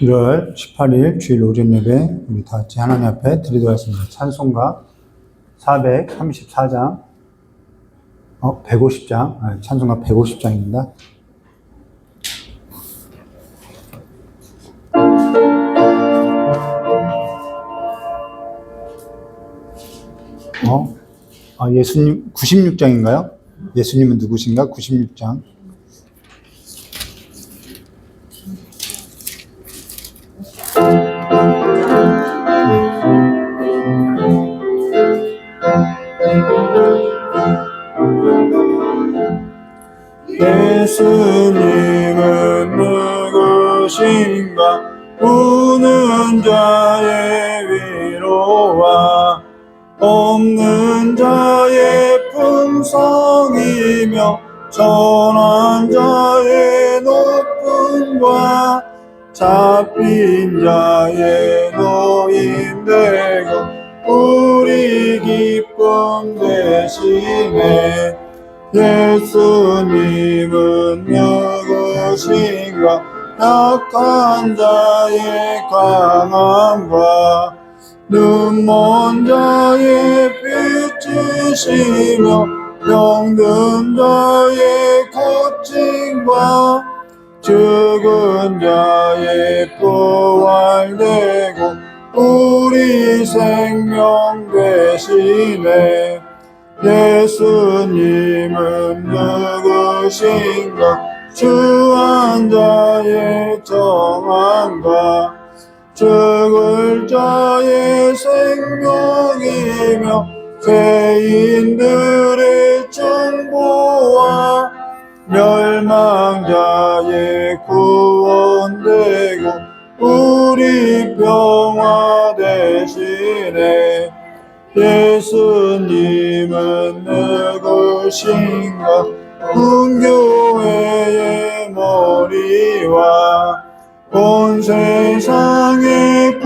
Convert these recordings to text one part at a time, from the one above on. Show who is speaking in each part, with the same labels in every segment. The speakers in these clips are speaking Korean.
Speaker 1: (1월 18일) 주일 오전 예배 우리 다 같이 하나님 앞에 드리도록 하겠습니다. 찬송가 434장 150장 찬송가 150장입니다. 예수님 96장인가요? 예수님은 누구신가? 96장. 예수님은 누구신가? 우는 자의 위로와 없는 자의 풍성이며 전한 자의 높음과 잡힌 자의 노임되고 우리 기쁨 되시네. 예수님은 누구신가? 약한 자의 강함과 눈먼 자의 빛이시며 병든 자의 고침과 죽은 자의 부활되고 우리 생명 되시네. 예수님은 누구신가? 주한 자의 정함과 죽을 자의 생명이며 죄인들의 중보와 멸망자의 구원되고 우리 평화 되시네. 예수님은 누구신가? 군교회의 머리와 온 세상의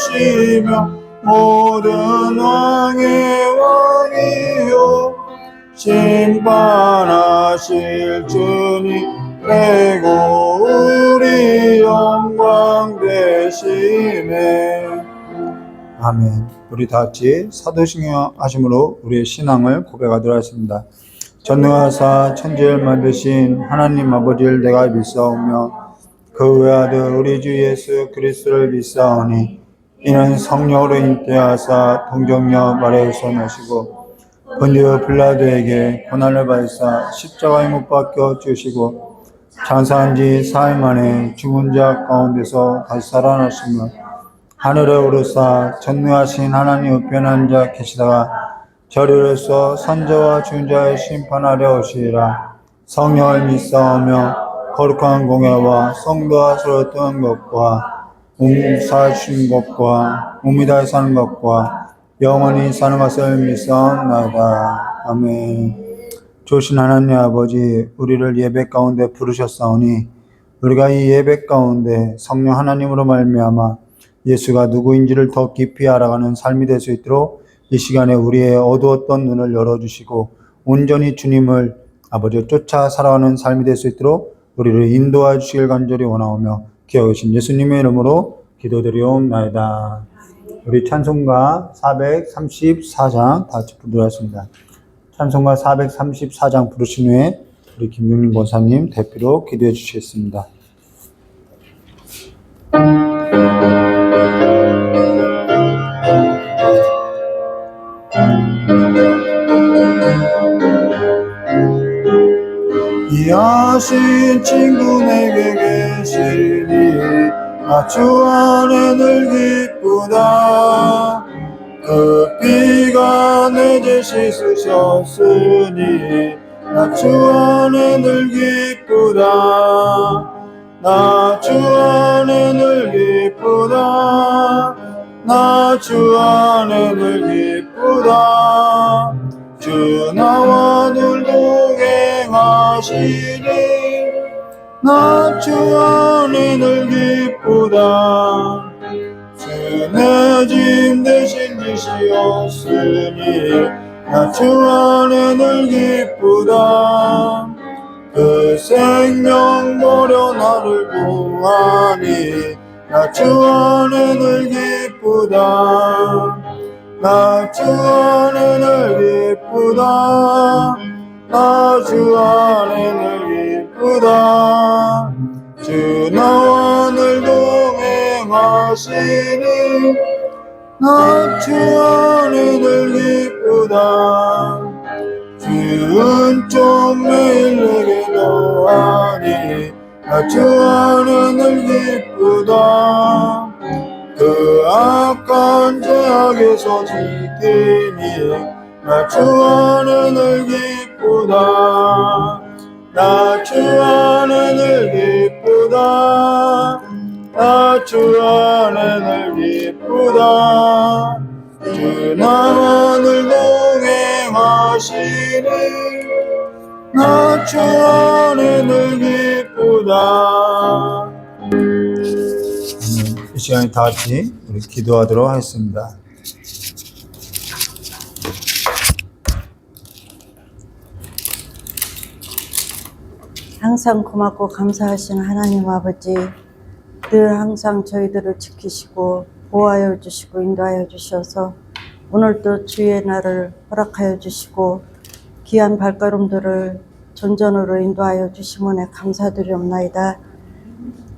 Speaker 1: 구주시며 모든 왕의 왕이요 심판하실 주님 되고 우리 영광 되시네. 아멘. 우리 다 같이 사도신경 하심으로 우리의 신앙을 고백하도록 하겠습니다. 전능하사 천지를 만드신 하나님 아버지를 내가 믿사오며 그 외아들 우리 주 예수 그리스도를 믿사오니 이는 성령으로 잉태하사 동정녀 마리아에서 나시고 본디오 빌라도에게 고난을 받으사 십자가에 못 박혀 죽으시고 장사한 지 4일 만에 죽은 자 가운데서 다시 살아나시며 하늘에 오르사 전능하신 하나님 우편한 자 계시다가 저리로서 선자와 죽은 자의 심판하려 오시리라. 성령을 믿사오며 거룩한 공예와 성도와 서로 뜨는 것과 사주신 것과 몸이 다해 사는 것과 영원히 사는 것을 믿사옵나이다. 아멘. 좋으신 하나님 아버지, 우리를 예배 가운데 부르셨사오니 우리가 이 예배 가운데 성령 하나님으로 말미암아 예수가 누구인지를 더 깊이 알아가는 삶이 될 수 있도록 이 시간에 우리의 어두웠던 눈을 열어주시고 온전히 주님을 아버지 쫓아 살아가는 삶이 될 수 있도록 우리를 인도해 주시길 간절히 원하오며 기억하신 예수님의 이름으로 기도드리옵나이다. 우리 찬송가 434장 다 같이 부르도록 하겠습니다. 찬송가 434장 부르신 후에 우리 김용림 권사님 대표로 기도해 주시겠습니다. 이하신 친구 내게 계시니 나 주 안에 늘 기쁘다. 그 피가 내 죄 씻으셨으니 나 주 안에 늘 기쁘다. 나 주 안에 늘 기쁘다. 나 주 안에 늘 기쁘다. 주 나와 늘 동행하시니 나 주 안에 늘 기쁘다. 하였으니 나 주 안에 늘 기쁘다. 그 생명 보려 나를 구하니 나 주 안에 늘 기쁘다. 나 주 안에 늘 기쁘다. 나 주 안에 늘 기쁘다. 주 나와 늘 동행하시니 나 주 안에 늘 기쁘다. 주 은총 매일 내게 더하니 나 주 안에 늘 기쁘다. 그 악한 죄악에서 지키니 나 주 안에 늘 기쁘다. 나 주 안에 늘 기쁘다. 나 주 안에 늘 기쁘다. 주 나와 늘 동행하시니 나 주 안에 늘 기쁘다. 이 시간에 다 같이 우리 기도하도록 하겠습니다.
Speaker 2: 항상 고맙고 감사하신 하나님 아버지, 늘 항상 저희들을 지키시고 보호하여 주시고 인도하여 주셔서 오늘도 주의 날을 허락하여 주시고 귀한 발걸음들을 전전으로 인도하여 주심은에 감사드리옵나이다.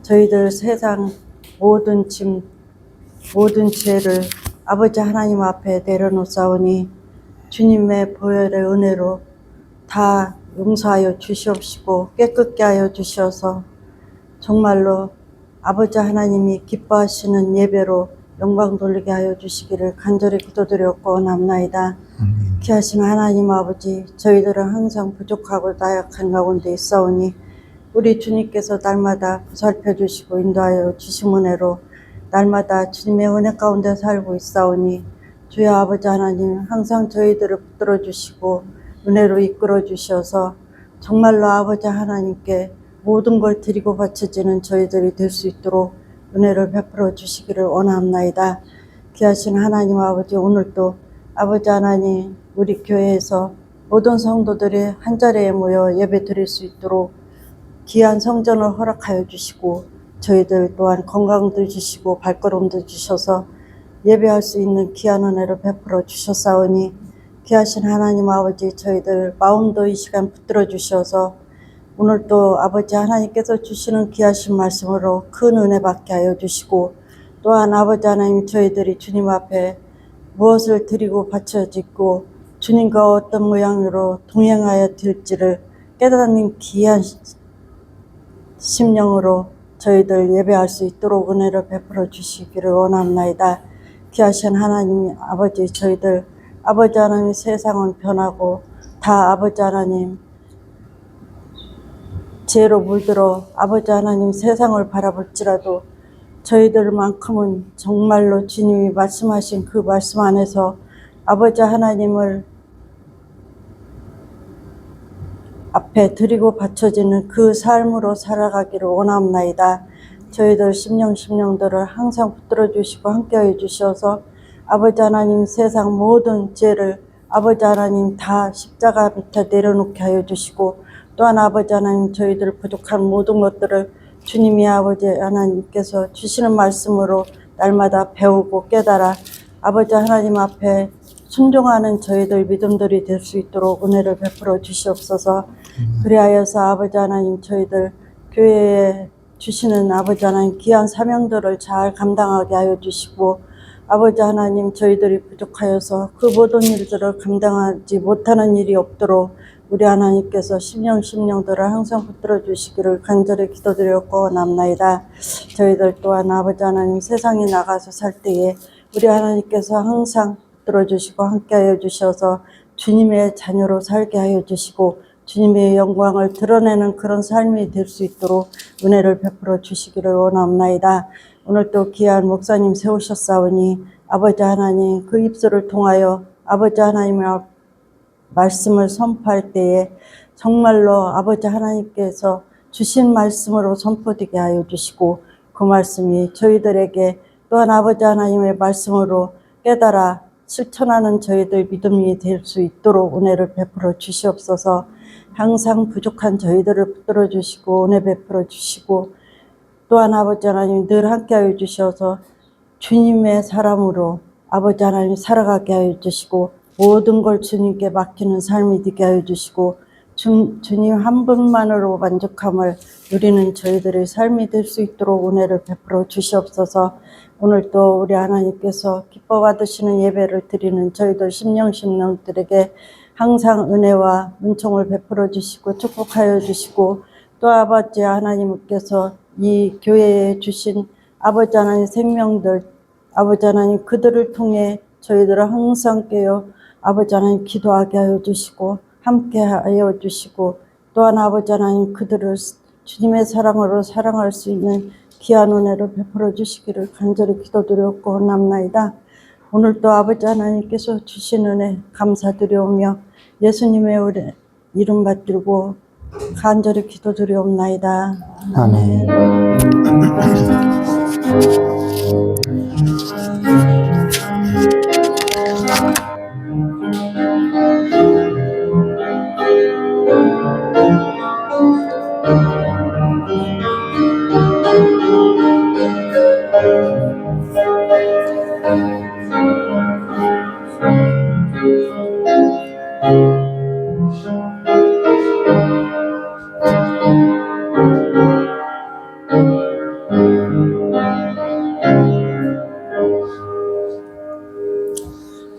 Speaker 2: 저희들 세상 모든 짐, 모든 죄를 아버지 하나님 앞에 내려놓사오니 주님의 보혈의 은혜로 다 용서하여 주시옵시고 깨끗게 하여 주셔서 정말로 아버지 하나님이 기뻐하시는 예배로 영광 돌리게 하여 주시기를 간절히 기도드렸고 원합나이다. 귀하신 하나님 아버지, 저희들은 항상 부족하고 나약한 가운데 있사오니 우리 주님께서 날마다 보살펴 주시고 인도하여 주심 은혜로 날마다 주님의 은혜 가운데 살고 있사오니 주여 아버지 하나님 항상 저희들을 붙들어 주시고 은혜로 이끌어 주셔서 정말로 아버지 하나님께 모든 걸 드리고 바쳐지는 저희들이 될 수 있도록 은혜를 베풀어 주시기를 원합나이다. 귀하신 하나님 아버지, 오늘도 아버지 하나님 우리 교회에서 모든 성도들이 한자리에 모여 예배 드릴 수 있도록 귀한 성전을 허락하여 주시고 저희들 또한 건강도 주시고 발걸음도 주셔서 예배할 수 있는 귀한 은혜를 베풀어 주셨사오니 귀하신 하나님 아버지, 저희들 마음도 이 시간 붙들어 주셔서 오늘도 아버지 하나님께서 주시는 귀하신 말씀으로 큰 은혜 받게 하여 주시고 또한 아버지 하나님 저희들이 주님 앞에 무엇을 드리고 바쳐지고 주님과 어떤 모양으로 동행하여 될지를 깨닫는 귀한 심령으로 저희들 예배할 수 있도록 은혜를 베풀어 주시기를 원합나이다. 귀하신 하나님 아버지, 저희들 아버지 하나님 세상은 변하고 다 아버지 하나님 죄로 물들어 아버지 하나님 세상을 바라볼지라도 저희들만큼은 정말로 주님이 말씀하신 그 말씀 안에서 아버지 하나님을 앞에 드리고 바쳐지는 그 삶으로 살아가기를 원합나이다. 저희들 심령들을 항상 붙들어 주시고 함께하여 주셔서 아버지 하나님 세상 모든 죄를 아버지 하나님 다 십자가 밑에 내려놓게 하여 주시고 또한 아버지 하나님 저희들 부족한 모든 것들을 주님이 아버지 하나님께서 주시는 말씀으로 날마다 배우고 깨달아 아버지 하나님 앞에 순종하는 저희들 믿음들이 될 수 있도록 은혜를 베풀어 주시옵소서. 그리하여서 아버지 하나님 저희들 교회에 주시는 아버지 하나님 귀한 사명들을 잘 감당하게 하여 주시고 아버지 하나님 저희들이 부족하여서 그 모든 일들을 감당하지 못하는 일이 없도록 우리 하나님께서 심령들을 항상 붙들어 주시기를 간절히 기도드렸고 원합나이다. 저희들 또한 아버지 하나님 세상에 나가서 살 때에 우리 하나님께서 항상 붙들어 주시고 함께하여 주셔서 주님의 자녀로 살게 하여 주시고 주님의 영광을 드러내는 그런 삶이 될 수 있도록 은혜를 베풀어 주시기를 원합나이다. 오늘 또 귀한 목사님 세우셨사오니 아버지 하나님 그 입술을 통하여 아버지 하나님의 말씀을 선포할 때에 정말로 아버지 하나님께서 주신 말씀으로 선포되게 하여 주시고 그 말씀이 저희들에게 또한 아버지 하나님의 말씀으로 깨달아 실천하는 저희들 믿음이 될 수 있도록 은혜를 베풀어 주시옵소서. 항상 부족한 저희들을 붙들어 주시고 은혜 베풀어 주시고, 또한 아버지 하나님 늘 함께하여 주셔서 주님의 사람으로 아버지 하나님 살아가게 하여 주시고, 모든 걸 주님께 맡기는 삶이 되게 하여 주시고, 주님 한 분만으로 만족함을 누리는 저희들의 삶이 될 수 있도록 은혜를 베풀어 주시옵소서. 오늘 또 우리 하나님께서 기뻐 받으시는 예배를 드리는 저희들 심령들에게 항상 은혜와 은총을 베풀어 주시고 축복하여 주시고, 또 아버지 하나님께서 이 교회에 주신 아버지 하나님 생명들, 아버지 하나님 그들을 통해 저희들을 항상 깨어 아버지 하나님 기도하게 하여 주시고 함께 하여 주시고, 또한 아버지 하나님 그들을 주님의 사랑으로 사랑할 수 있는 귀한 은혜를 베풀어 주시기를 간절히 기도드렸고 원합나이다. 오늘도 아버지 하나님께서 주신 은혜 감사드리오며 예수님의 이름 받들고 간절히 기도드리옵나이다.
Speaker 1: 아멘.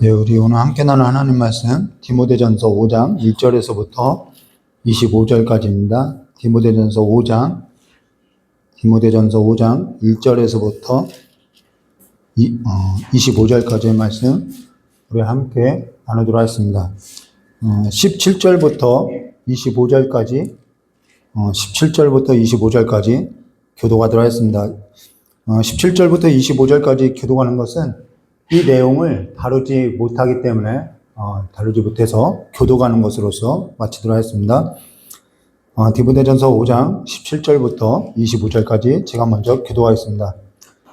Speaker 1: 네, 우리 오늘 함께 나눌 하나님 말씀 디모데전서 5장 1절에서부터 25절까지입니다. 디모데전서 5장 1절에서부터 25절까지의 말씀 우리 함께 나누도록 하겠습니다. 17절부터 25절까지 교도가 들어있습니다. 17절부터 25절까지 교도하는 것은 이 내용을 다루지 못하기 때문에 다루지 못해서 교도가는 것으로서 마치도록 하겠습니다. 디모데전서 5장 17절부터 25절까지 제가 먼저 교도하겠습니다.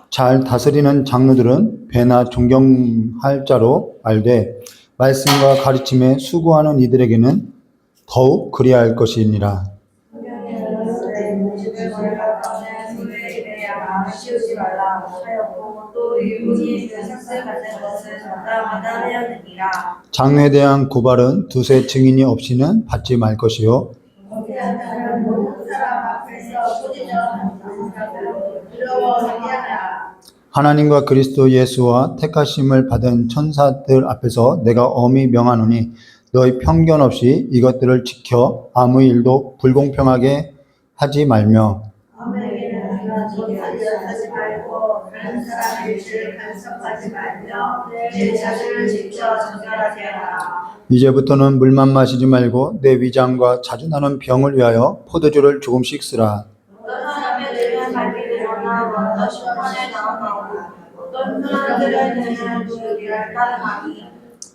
Speaker 1: 잘 다스리는 장로들은 배나 존경할 자로 알되 말씀과 가르침에 수고하는 이들에게는 더욱 그리야 할 것이니라.
Speaker 3: 치우지 말라 하였고, 또 일본이 그 삭슬 받는 것을 마다마다 해야 되니라.
Speaker 1: 장로에 대한 고발은 두세 증인이 없이는 받지 말 것이요,
Speaker 3: 모든 사람 앞에서 소리내어 두려워하게 하라.
Speaker 1: 하나님과 그리스도 예수와 택하심을 받은 천사들 앞에서 내가 엄히 명하노니 너희 편견 없이 이것들을 지켜 아무 일도 불공평하게 하지 말며
Speaker 3: 하지 말고 다른 사람의 일을 간섭하지 말며 내 자신을 지켜 정결하게 하라.
Speaker 1: 이제부터는 물만 마시지 말고 내 위장과 자주 나는 병을 위하여 포도주를 조금씩 쓰라.
Speaker 3: 어떤 사람의 늙은 발이 일어나 어떤 심판에 나아가고 어떤 사람들은 그냥 주기를 따르나니.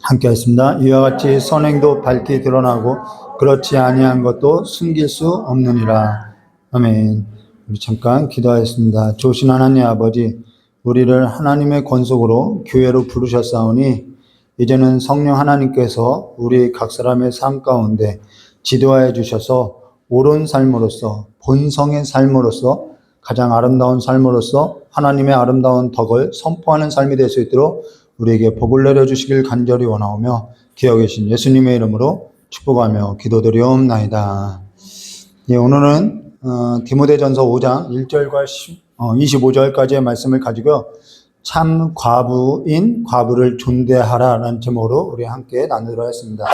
Speaker 1: 함께 하겠습니다. 이와 같이 선행도 밝게 드러나고 그렇지 아니한 것도 숨길 수 없느니라. 아멘. 우리 잠깐 기도하겠습니다. 좋으신 하나님 아버지, 우리를 하나님의 권속으로 교회로 부르셨사오니 이제는 성령 하나님께서 우리 각 사람의 삶 가운데 지도하여 주셔서 옳은 삶으로서, 본성의 삶으로서, 가장 아름다운 삶으로서 하나님의 아름다운 덕을 선포하는 삶이 될 수 있도록 우리에게 복을 내려주시길 간절히 원하오며 기어 계신 예수님의 이름으로 축복하며 기도드리옵나이다. 예, 오늘은 디모데전서 5장 1절과 25절까지의 말씀을 가지고 참 과부인 과부를 존대하라라는 제목으로 우리 함께 나누도록 하겠습니다.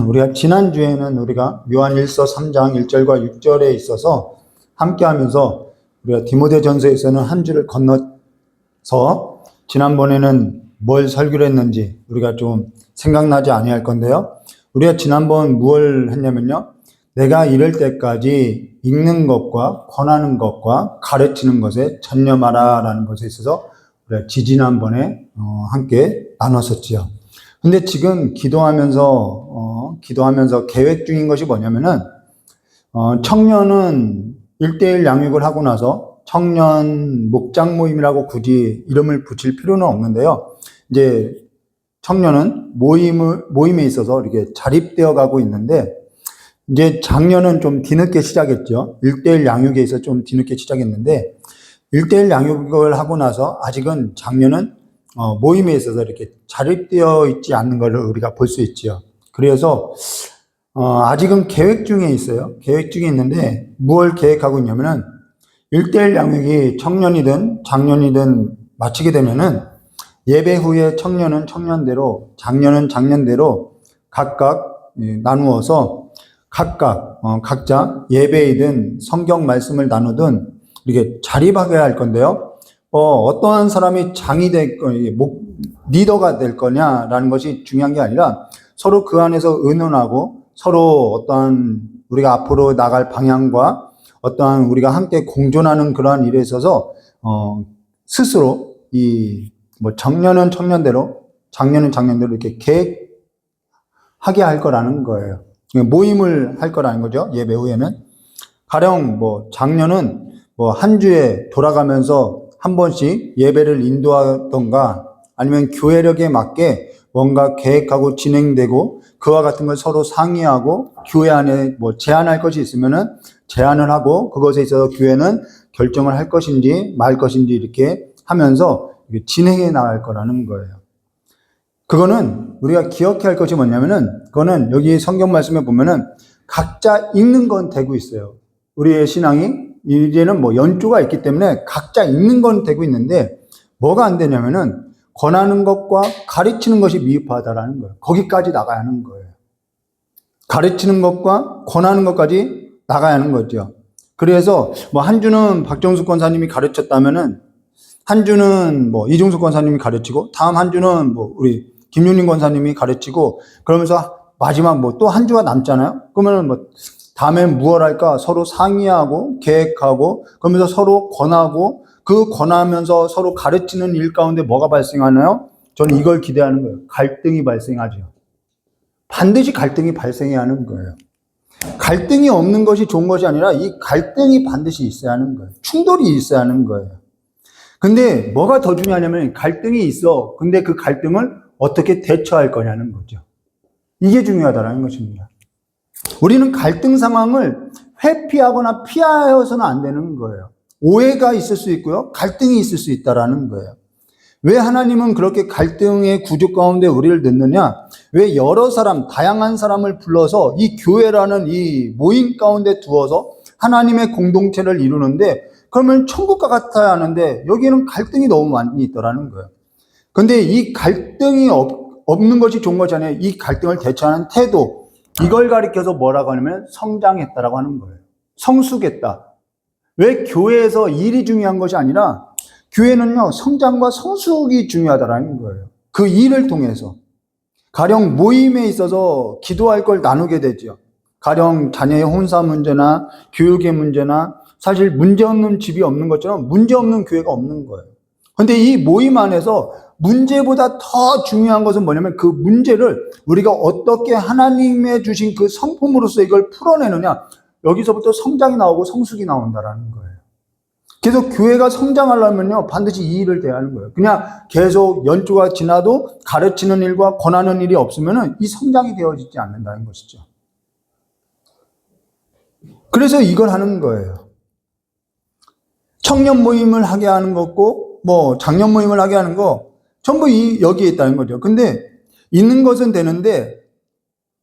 Speaker 1: 우리가 지난주에는 우리가 요한일서 3장 1절과 6절에 있어서 함께 하면서 우리가 디모데전서에서는 한 줄을 건너서 지난번에는 뭘 설교를 했는지 우리가 좀 생각나지 아니할 건데요. 우리가 지난번 무엇을 했냐면요. 내가 이럴 때까지 읽는 것과 권하는 것과 가르치는 것에 전념하라라는 것에 있어서 우리가 지지난번에 함께 나눴었지요. 근데 지금 기도하면서 계획 중인 것이 뭐냐면은 청년은 1:1 양육을 하고 나서 청년 목장 모임이라고 굳이 이름을 붙일 필요는 없는데요. 이제 청년은 모임에 있어서 이렇게 자립되어 가고 있는데, 이제 작년은 좀 뒤늦게 시작했죠. 1:1 양육에 있어서 좀 뒤늦게 시작했는데, 1:1 양육을 하고 나서 아직은 작년은 모임에 있어서 이렇게 자립되어 있지 않는 것을 우리가 볼 수 있죠. 그래서 아직은 계획 중에 있어요. 계획 중에 있는데 무엇을 계획하고 있냐면은 1:1 양육이 청년이든 장년이든 마치게 되면은 예배 후에 청년은 청년대로, 장년은 장년대로 각각 나누어서 각자 예배이든 성경 말씀을 나누든 이렇게 자립하게 할 건데요. 어떠한 사람이 장이 될 리더가 될 거냐라는 것이 중요한 게 아니라 서로 그 안에서 의논하고 서로 어떠한 우리가 앞으로 나갈 방향과 어떠한 우리가 함께 공존하는 그러한 일에 있어서 스스로 청년은 청년대로, 장년은 장년대로 이렇게 계획하게 할 거라는 거예요. 모임을 할 거라는 거죠. 예배 후에는. 가령 장년은 한 주에 돌아가면서 한 번씩 예배를 인도하던가 아니면 교회력에 맞게 뭔가 계획하고 진행되고 그와 같은 걸 서로 상의하고 교회 안에 제안할 것이 있으면은 제안을 하고 그것에 있어서 교회는 결정을 할 것인지 말 것인지 이렇게 하면서 진행해 나갈 거라는 거예요. 그거는 우리가 기억해야 할 것이 뭐냐면은 그거는 여기 성경 말씀에 보면은 각자 읽는 건 되고 있어요. 우리의 신앙이 이제는 연조가 있기 때문에 각자 읽는 건 되고 있는데 뭐가 안 되냐면은 권하는 것과 가르치는 것이 미흡하다라는 거예요. 거기까지 나가야 하는 거예요. 가르치는 것과 권하는 것까지 나가야 하는 거죠. 그래서 한 주는 박정숙 권사님이 가르쳤다면은 한 주는 이종숙 권사님이 가르치고 다음 한 주는 우리 김윤림 권사님이 가르치고 그러면서 마지막 또 한 주가 남잖아요. 그러면은 다음엔 무엇 할까 서로 상의하고 계획하고 그러면서 서로 권하고 그 권하면서 서로 가르치는 일 가운데 뭐가 발생하나요? 저는 이걸 기대하는 거예요. 갈등이 발생하죠. 반드시 갈등이 발생해야 하는 거예요. 갈등이 없는 것이 좋은 것이 아니라 이 갈등이 반드시 있어야 하는 거예요. 충돌이 있어야 하는 거예요. 근데 뭐가 더 중요하냐면 갈등이 있어. 근데 그 갈등을 어떻게 대처할 거냐는 거죠. 이게 중요하다는 것입니다. 우리는 갈등 상황을 회피하거나 피하여서는 안 되는 거예요. 오해가 있을 수 있고요. 갈등이 있을 수 있다는 거예요. 왜 하나님은 그렇게 갈등의 구조 가운데 우리를 넣느냐? 왜 여러 사람, 다양한 사람을 불러서 이 교회라는 이 모임 가운데 두어서 하나님의 공동체를 이루는데 그러면 천국과 같아야 하는데 여기에는 갈등이 너무 많이 있더라는 거예요. 근데 이 갈등이 없는 것이 좋은 것이 아니에요. 이 갈등을 대처하는 태도, 이걸 가리켜서 뭐라고 하냐면 성장했다라고 하는 거예요. 성숙했다. 왜 교회에서 일이 중요한 것이 아니라 교회는요, 성장과 성숙이 중요하다라는 거예요. 그 일을 통해서. 가령 모임에 있어서 기도할 걸 나누게 되죠. 가령 자녀의 혼사 문제나 교육의 문제나 사실 문제 없는 집이 없는 것처럼 문제 없는 교회가 없는 거예요. 그런데 이 모임 안에서 문제보다 더 중요한 것은 뭐냐면 그 문제를 우리가 어떻게 하나님의 주신 그 성품으로서 이걸 풀어내느냐. 여기서부터 성장이 나오고 성숙이 나온다라는 거예요. 그래서 교회가 성장하려면요, 반드시 이 일을 대야 하는 거예요. 그냥 계속 연주가 지나도 가르치는 일과 권하는 일이 없으면은 이 성장이 되어지지 않는다는 것이죠. 그래서 이걸 하는 거예요. 청년 모임을 하게 하는 거고, 장년 모임을 하게 하는 거, 전부 여기에 있다는 거죠. 근데 있는 것은 되는데,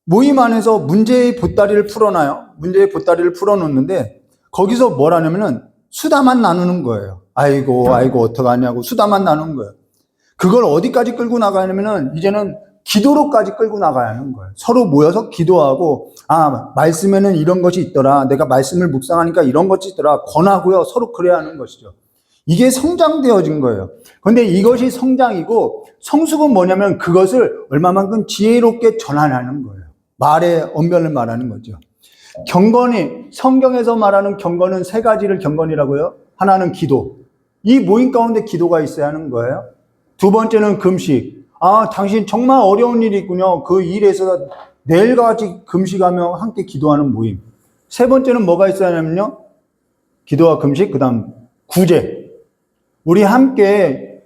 Speaker 1: 모임 안에서 문제의 보따리를 풀어놔요. 문제의 보따리를 풀어놓는데, 거기서 뭘 하냐면은, 수다만 나누는 거예요. 아이고, 어떡하냐고 수다만 나누는 거예요. 그걸 어디까지 끌고 나가냐면은, 이제는 기도로까지 끌고 나가야 하는 거예요. 서로 모여서 기도하고, 말씀에는 이런 것이 있더라. 내가 말씀을 묵상하니까 이런 것이 있더라. 권하고요. 서로 그래야 하는 것이죠. 이게 성장되어진 거예요. 그런데 이것이 성장이고 성숙은 뭐냐면 그것을 얼마만큼 지혜롭게 전환하는 거예요. 말의 언변을 말하는 거죠. 경건이, 성경에서 말하는 경건은 세 가지를 경건이라고요. 하나는 기도. 이 모임 가운데 기도가 있어야 하는 거예요. 두 번째는 금식. 당신 정말 어려운 일이 있군요. 그 일에서 내일과 같이 금식하며 함께 기도하는 모임. 세 번째는 뭐가 있어야 하냐면요. 기도와 금식, 그 다음 구제. 우리 함께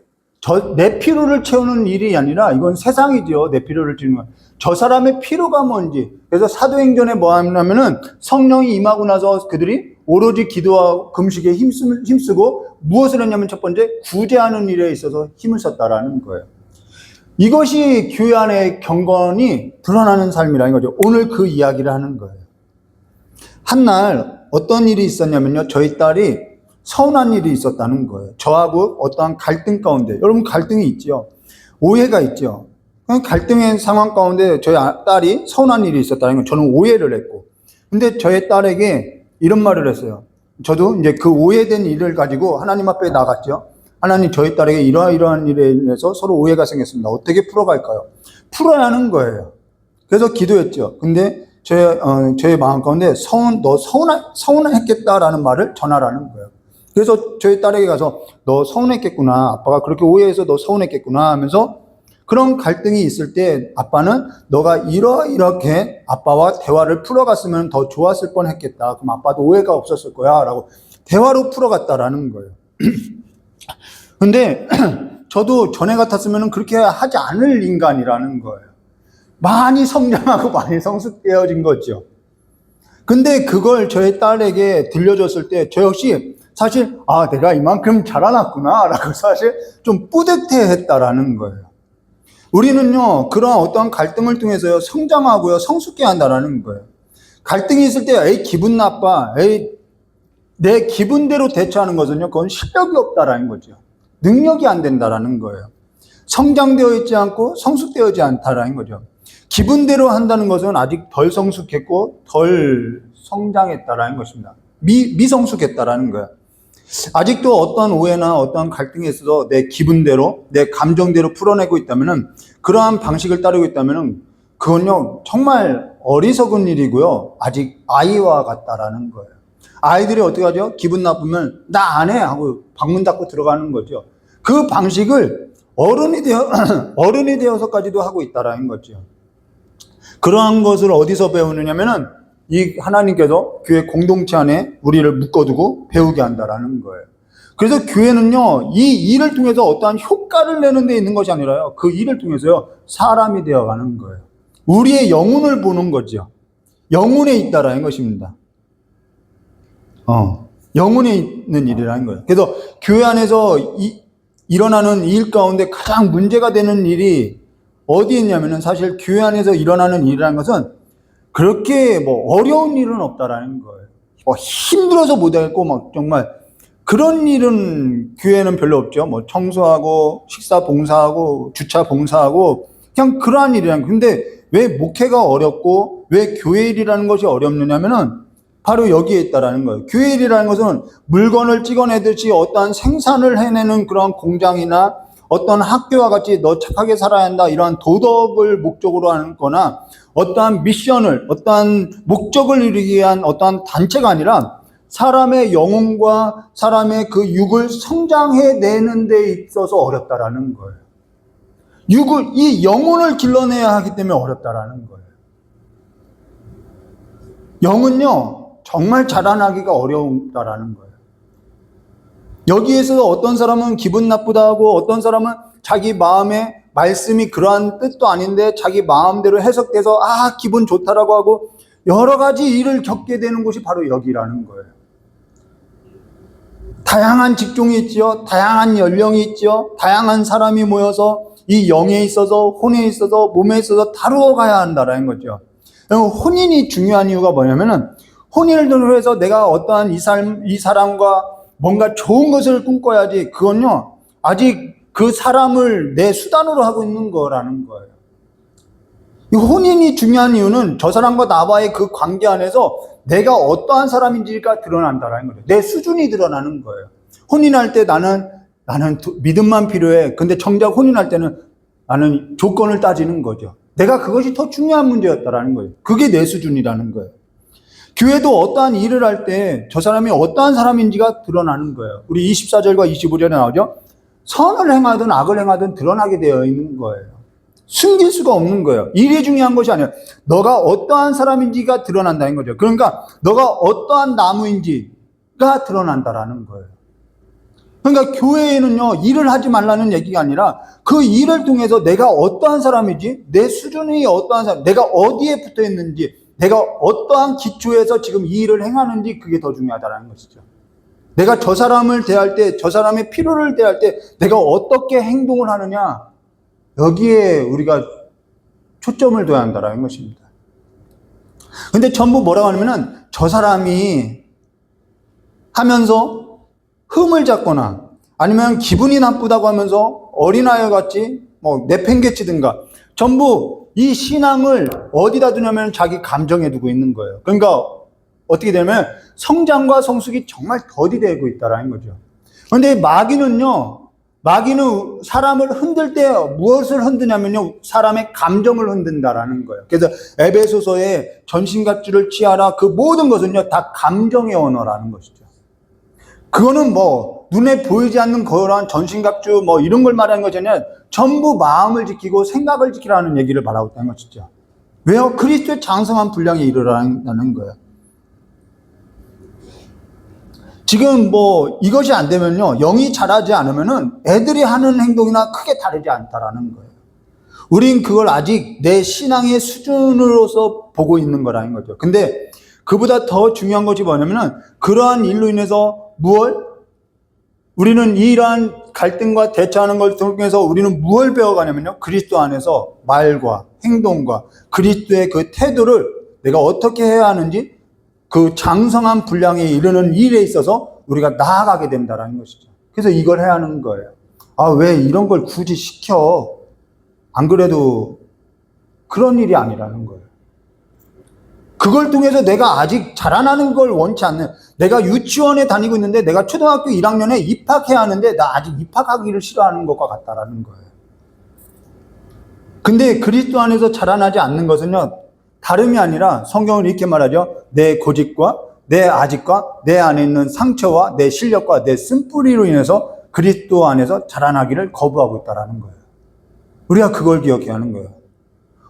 Speaker 1: 내 필요를 채우는 일이 아니라 이건 세상이죠. 내 필요를 채우는 건. 저 사람의 필요가 뭔지. 그래서 사도행전에 뭐 하냐면은 성령이 임하고 나서 그들이 오로지 기도와 금식에 힘쓰고 무엇을 했냐면 첫 번째 구제하는 일에 있어서 힘을 썼다라는 거예요. 이것이 교회 안의 경건이 드러나는 삶이라는 거죠. 오늘 그 이야기를 하는 거예요. 한날 어떤 일이 있었냐면요. 저희 딸이 서운한 일이 있었다는 거예요. 저하고 어떠한 갈등 가운데. 여러분 갈등이 있죠. 오해가 있죠. 갈등의 상황 가운데 저희 딸이 서운한 일이 있었다는 건 저는 오해를 했고. 근데 저희 딸에게 이런 말을 했어요. 저도 이제 그 오해된 일을 가지고 하나님 앞에 나갔죠. 하나님 저희 딸에게 이러한 일에 인해서 서로 오해가 생겼습니다. 어떻게 풀어갈까요? 풀어야 하는 거예요. 그래서 기도했죠. 근데 저의 마음 가운데 너 서운했겠다라는 말을 전하라는 거예요. 그래서 저희 딸에게 가서 너 서운했겠구나. 아빠가 그렇게 오해해서 너 서운했겠구나 하면서 그런 갈등이 있을 때 아빠는 너가 이렇게 아빠와 대화를 풀어갔으면 더 좋았을 뻔했겠다. 그럼 아빠도 오해가 없었을 거야. 라고 대화로 풀어갔다라는 거예요. 근데 저도 전에 같았으면 그렇게 하지 않을 인간이라는 거예요. 많이 성장하고 많이 성숙되어진 거죠. 근데 그걸 저의 딸에게 들려줬을 때 저 역시 사실 내가 이만큼 자라났구나 라고 사실 좀 뿌듯해 했다라는 거예요. 우리는요 그런 어떠한 갈등을 통해서요 성장하고요 성숙해 한다라는 거예요. 갈등이 있을 때 에이 기분 나빠, 에이 내 기분대로 대처하는 것은요 그건 실력이 없다라는 거죠. 능력이 안 된다라는 거예요. 성장되어 있지 않고 성숙되어 있지 않다라는 거죠. 기분대로 한다는 것은 아직 덜 성숙했고 덜 성장했다라는 것입니다. 미성숙했다라는 거예요. 아직도 어떤 오해나 어떤 갈등에 있어서 내 기분대로, 내 감정대로 풀어내고 있다면은, 그러한 방식을 따르고 있다면은, 그건요, 정말 어리석은 일이고요. 아직 아이와 같다라는 거예요. 아이들이 어떻게 하죠? 기분 나쁘면, 나 안 해! 하고 방문 닫고 들어가는 거죠. 그 방식을 어른이 되어서까지도 하고 있다라는 거죠. 그러한 것을 어디서 배우느냐면은, 이 하나님께서 교회 공동체 안에 우리를 묶어두고 배우게 한다라는 거예요. 그래서 교회는요, 이 일을 통해서 어떠한 효과를 내는 데 있는 것이 아니라요, 그 일을 통해서요, 사람이 되어가는 거예요. 우리의 영혼을 보는 거죠. 영혼에 있다라는 것입니다. 영혼에 있는 일이라는 거예요. 그래서 교회 안에서 일어나는 일 가운데 가장 문제가 되는 일이 어디에 있냐면은 사실 교회 안에서 일어나는 일이라는 것은 그렇게 어려운 일은 없다라는 거예요. 힘들어서 못하겠고 정말 그런 일은 교회는 별로 없죠. 청소하고 식사 봉사하고 주차 봉사하고 그냥 그러한 일이라는 거예요. 근데 왜 목회가 어렵고 왜 교회 일이라는 것이 어렵느냐면은 바로 여기에 있다라는 거예요. 교회 일이라는 것은 물건을 찍어내듯이 어떠한 생산을 해내는 그런 공장이나 어떤 학교와 같이 너 착하게 살아야 한다 이러한 도덕을 목적으로 하는 거나 어떠한 미션을, 어떠한 목적을 이루기 위한 어떠한 단체가 아니라 사람의 영혼과 사람의 그 육을 성장해내는 데 있어서 어렵다라는 거예요. 이 영혼을 길러내야 하기 때문에 어렵다라는 거예요. 영은요, 정말 자라나기가 어렵다라는 거예요. 여기에서 어떤 사람은 기분 나쁘다 하고 어떤 사람은 자기 마음에 말씀이 그러한 뜻도 아닌데 자기 마음대로 해석돼서 기분 좋다라고 하고 여러 가지 일을 겪게 되는 곳이 바로 여기라는 거예요. 다양한 직종이 있죠. 다양한 연령이 있죠. 다양한 사람이 모여서 이 영에 있어서 혼에 있어서 몸에 있어서 다루어 가야 한다라는 거죠. 혼인이 중요한 이유가 뭐냐면은 혼인을 통해서 내가 어떠한 이 사람과 뭔가 좋은 것을 꿈꿔야지 그건요 아직 그 사람을 내 수단으로 하고 있는 거라는 거예요. 이 혼인이 중요한 이유는 저 사람과 나와의 그 관계 안에서 내가 어떠한 사람인지가 드러난다라는 거예요. 내 수준이 드러나는 거예요. 혼인할 때 나는 믿음만 필요해. 근데 정작 혼인할 때는 나는 조건을 따지는 거죠. 내가 그것이 더 중요한 문제였다라는 거예요. 그게 내 수준이라는 거예요. 교회도 어떠한 일을 할 때 저 사람이 어떠한 사람인지가 드러나는 거예요. 우리 24절과 25절에 나오죠. 선을 행하든 악을 행하든 드러나게 되어 있는 거예요. 숨길 수가 없는 거예요. 일이 중요한 것이 아니라 너가 어떠한 사람인지가 드러난다는 거죠. 그러니까 너가 어떠한 나무인지가 드러난다라는 거예요. 그러니까 교회에는요, 일을 하지 말라는 얘기가 아니라 그 일을 통해서 내가 어떠한 사람이지, 내 수준이 어떠한 사람, 내가 어디에 붙어 있는지, 내가 어떠한 기초에서 지금 이 일을 행하는지, 그게 더 중요하다는 것이죠. 내가 저 사람을 대할 때, 저 사람의 필요를 대할 때 내가 어떻게 행동을 하느냐, 여기에 우리가 초점을 둬야 한다는 것입니다. 근데 전부 뭐라고 하냐면은 저 사람이 하면서 흠을 잡거나 아니면 기분이 나쁘다고 하면서 어린아이 같이 뭐 내팽개치든가, 전부 이 신앙을 어디다 두냐면 자기 감정에 두고 있는 거예요. 그러니까 어떻게 되면 성장과 성숙이 정말 더디되고 있다는 거죠. 그런데 마귀는요, 마귀는 사람을 흔들 때 무엇을 흔드냐면요, 사람의 감정을 흔든다라는 거예요. 그래서 에베소서에 전신갑주를 취하라, 그 모든 것은요 다 감정의 언어라는 것이죠. 그거는 뭐 눈에 보이지 않는 그러한 전신갑주 뭐 이런 걸 말하는 것이 아니라 전부 마음을 지키고 생각을 지키라는 얘기를 말하고 있다는 것이죠. 왜요? 그리스도의 장성한 분량에 이르라는 거예요. 지금 뭐 이것이 안 되면요, 영이 자라지 않으면은 애들이 하는 행동이나 크게 다르지 않다라는 거예요. 우린 그걸 아직 내 신앙의 수준으로서 보고 있는 거라는 거죠. 근데 그보다 더 중요한 것이 뭐냐면은 그러한 일로 인해서 우리는 이러한 갈등과 대처하는 걸 통해서 우리는 무엇을 배워가냐면요, 그리스도 안에서 말과 행동과 그리스도의 그 태도를 내가 어떻게 해야 하는지, 그 장성한 분량에 이르는 일에 있어서 우리가 나아가게 된다는 것이죠. 그래서 이걸 해야 하는 거예요. 아, 왜 이런 걸 굳이 시켜? 안 그래도 그런 일이 아니라는 거예요. 그걸 통해서 내가 아직 자라나는 걸 원치 않는, 내가 유치원에 다니고 있는데 내가 초등학교 1학년에 입학해야 하는데 나 아직 입학하기를 싫어하는 것과 같다라는 거예요. 근데 그리스도 안에서 자라나지 않는 것은요, 다름이 아니라 성경은 이렇게 말하죠. 내 고집과 내 아집과 내 안에 있는 상처와 내 실력과 내 쓴뿌리로 인해서 그리스도 안에서 자라나기를 거부하고 있다는 거예요. 우리가 그걸 기억해야 하는 거예요.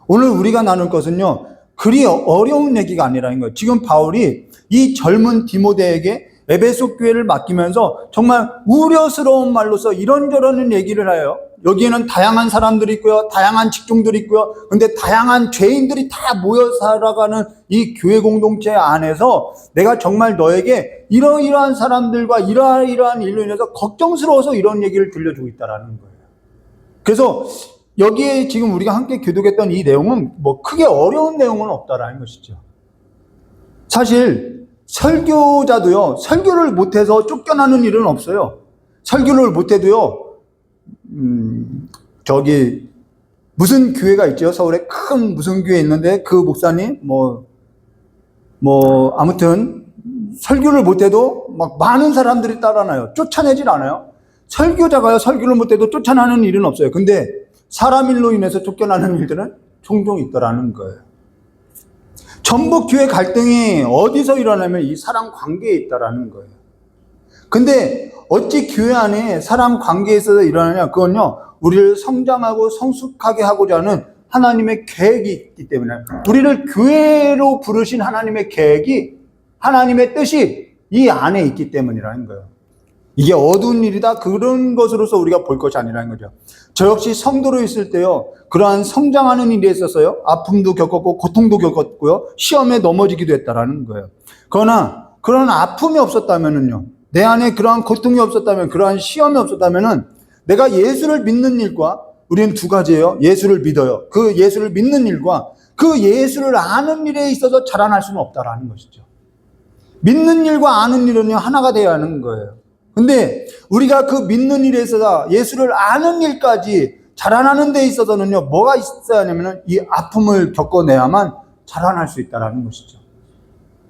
Speaker 1: 오늘 우리가 나눌 것은요, 그리 어려운 얘기가 아니라는 거예요. 지금 바울이 이 젊은 디모데에게 에베소 교회를 맡기면서 정말 우려스러운 말로서 이런저런 얘기를 해요. 여기에는 다양한 사람들이 있고요, 다양한 직종들이 있고요, 근데 다양한 죄인들이 다 모여 살아가는 이 교회 공동체 안에서 내가 정말 너에게 이러이러한 사람들과 이러이러한 일로 인해서 걱정스러워서 이런 얘기를 들려주고 있다는 거예요. 그래서 여기에 지금 우리가 함께 교독했던 이 내용은 뭐 크게 어려운 내용은 없다라는 것이죠. 사실 설교자도요, 설교를 못해서 쫓겨나는 일은 없어요. 설교를 못해도요, 저기 무슨 교회가 있죠? 서울에 큰 무슨 교회 있는데 그 목사님 아무튼 설교를 못해도 막 많은 사람들이 따라나요. 쫓아내질 않아요. 설교자가요, 설교를 못해도 쫓아나는 일은 없어요. 근데 사람 일로 인해서 쫓겨나는 일들은 종종 있더라는 거예요. 전부 교회 갈등이 어디서 일어나면 이 사람 관계에 있다라는 거예요. 근데 어찌 교회 안에 사람 관계에 있어서 일어나냐? 그건요, 우리를 성장하고 성숙하게 하고자 하는 하나님의 계획이 있기 때문에, 우리를 교회로 부르신 하나님의 계획이, 하나님의 뜻이 이 안에 있기 때문이라는 거예요. 이게 어두운 일이다, 그런 것으로서 우리가 볼 것이 아니라는 거죠. 저 역시 성도로 있을 때요, 그러한 성장하는 일에 있어서요, 아픔도 겪었고 고통도 겪었고요, 시험에 넘어지기도 했다라는 거예요. 그러나 그런 아픔이 없었다면은요, 내 안에 그러한 고통이 없었다면, 그러한 시험이 없었다면은 내가 예수를 믿는 일과, 우리는 두 가지예요. 예수를 믿어요. 그 예수를 믿는 일과 그 예수를 아는 일에 있어서 자라날 수는 없다라는 것이죠. 믿는 일과 아는 일은요, 하나가 되어야 하는 거예요. 근데 우리가 그 믿는 일에 있어서 예수를 아는 일까지 자라나는 데 있어서는요, 뭐가 있어야 하냐면은 이 아픔을 겪어내야만 자라날 수 있다라는 것이죠.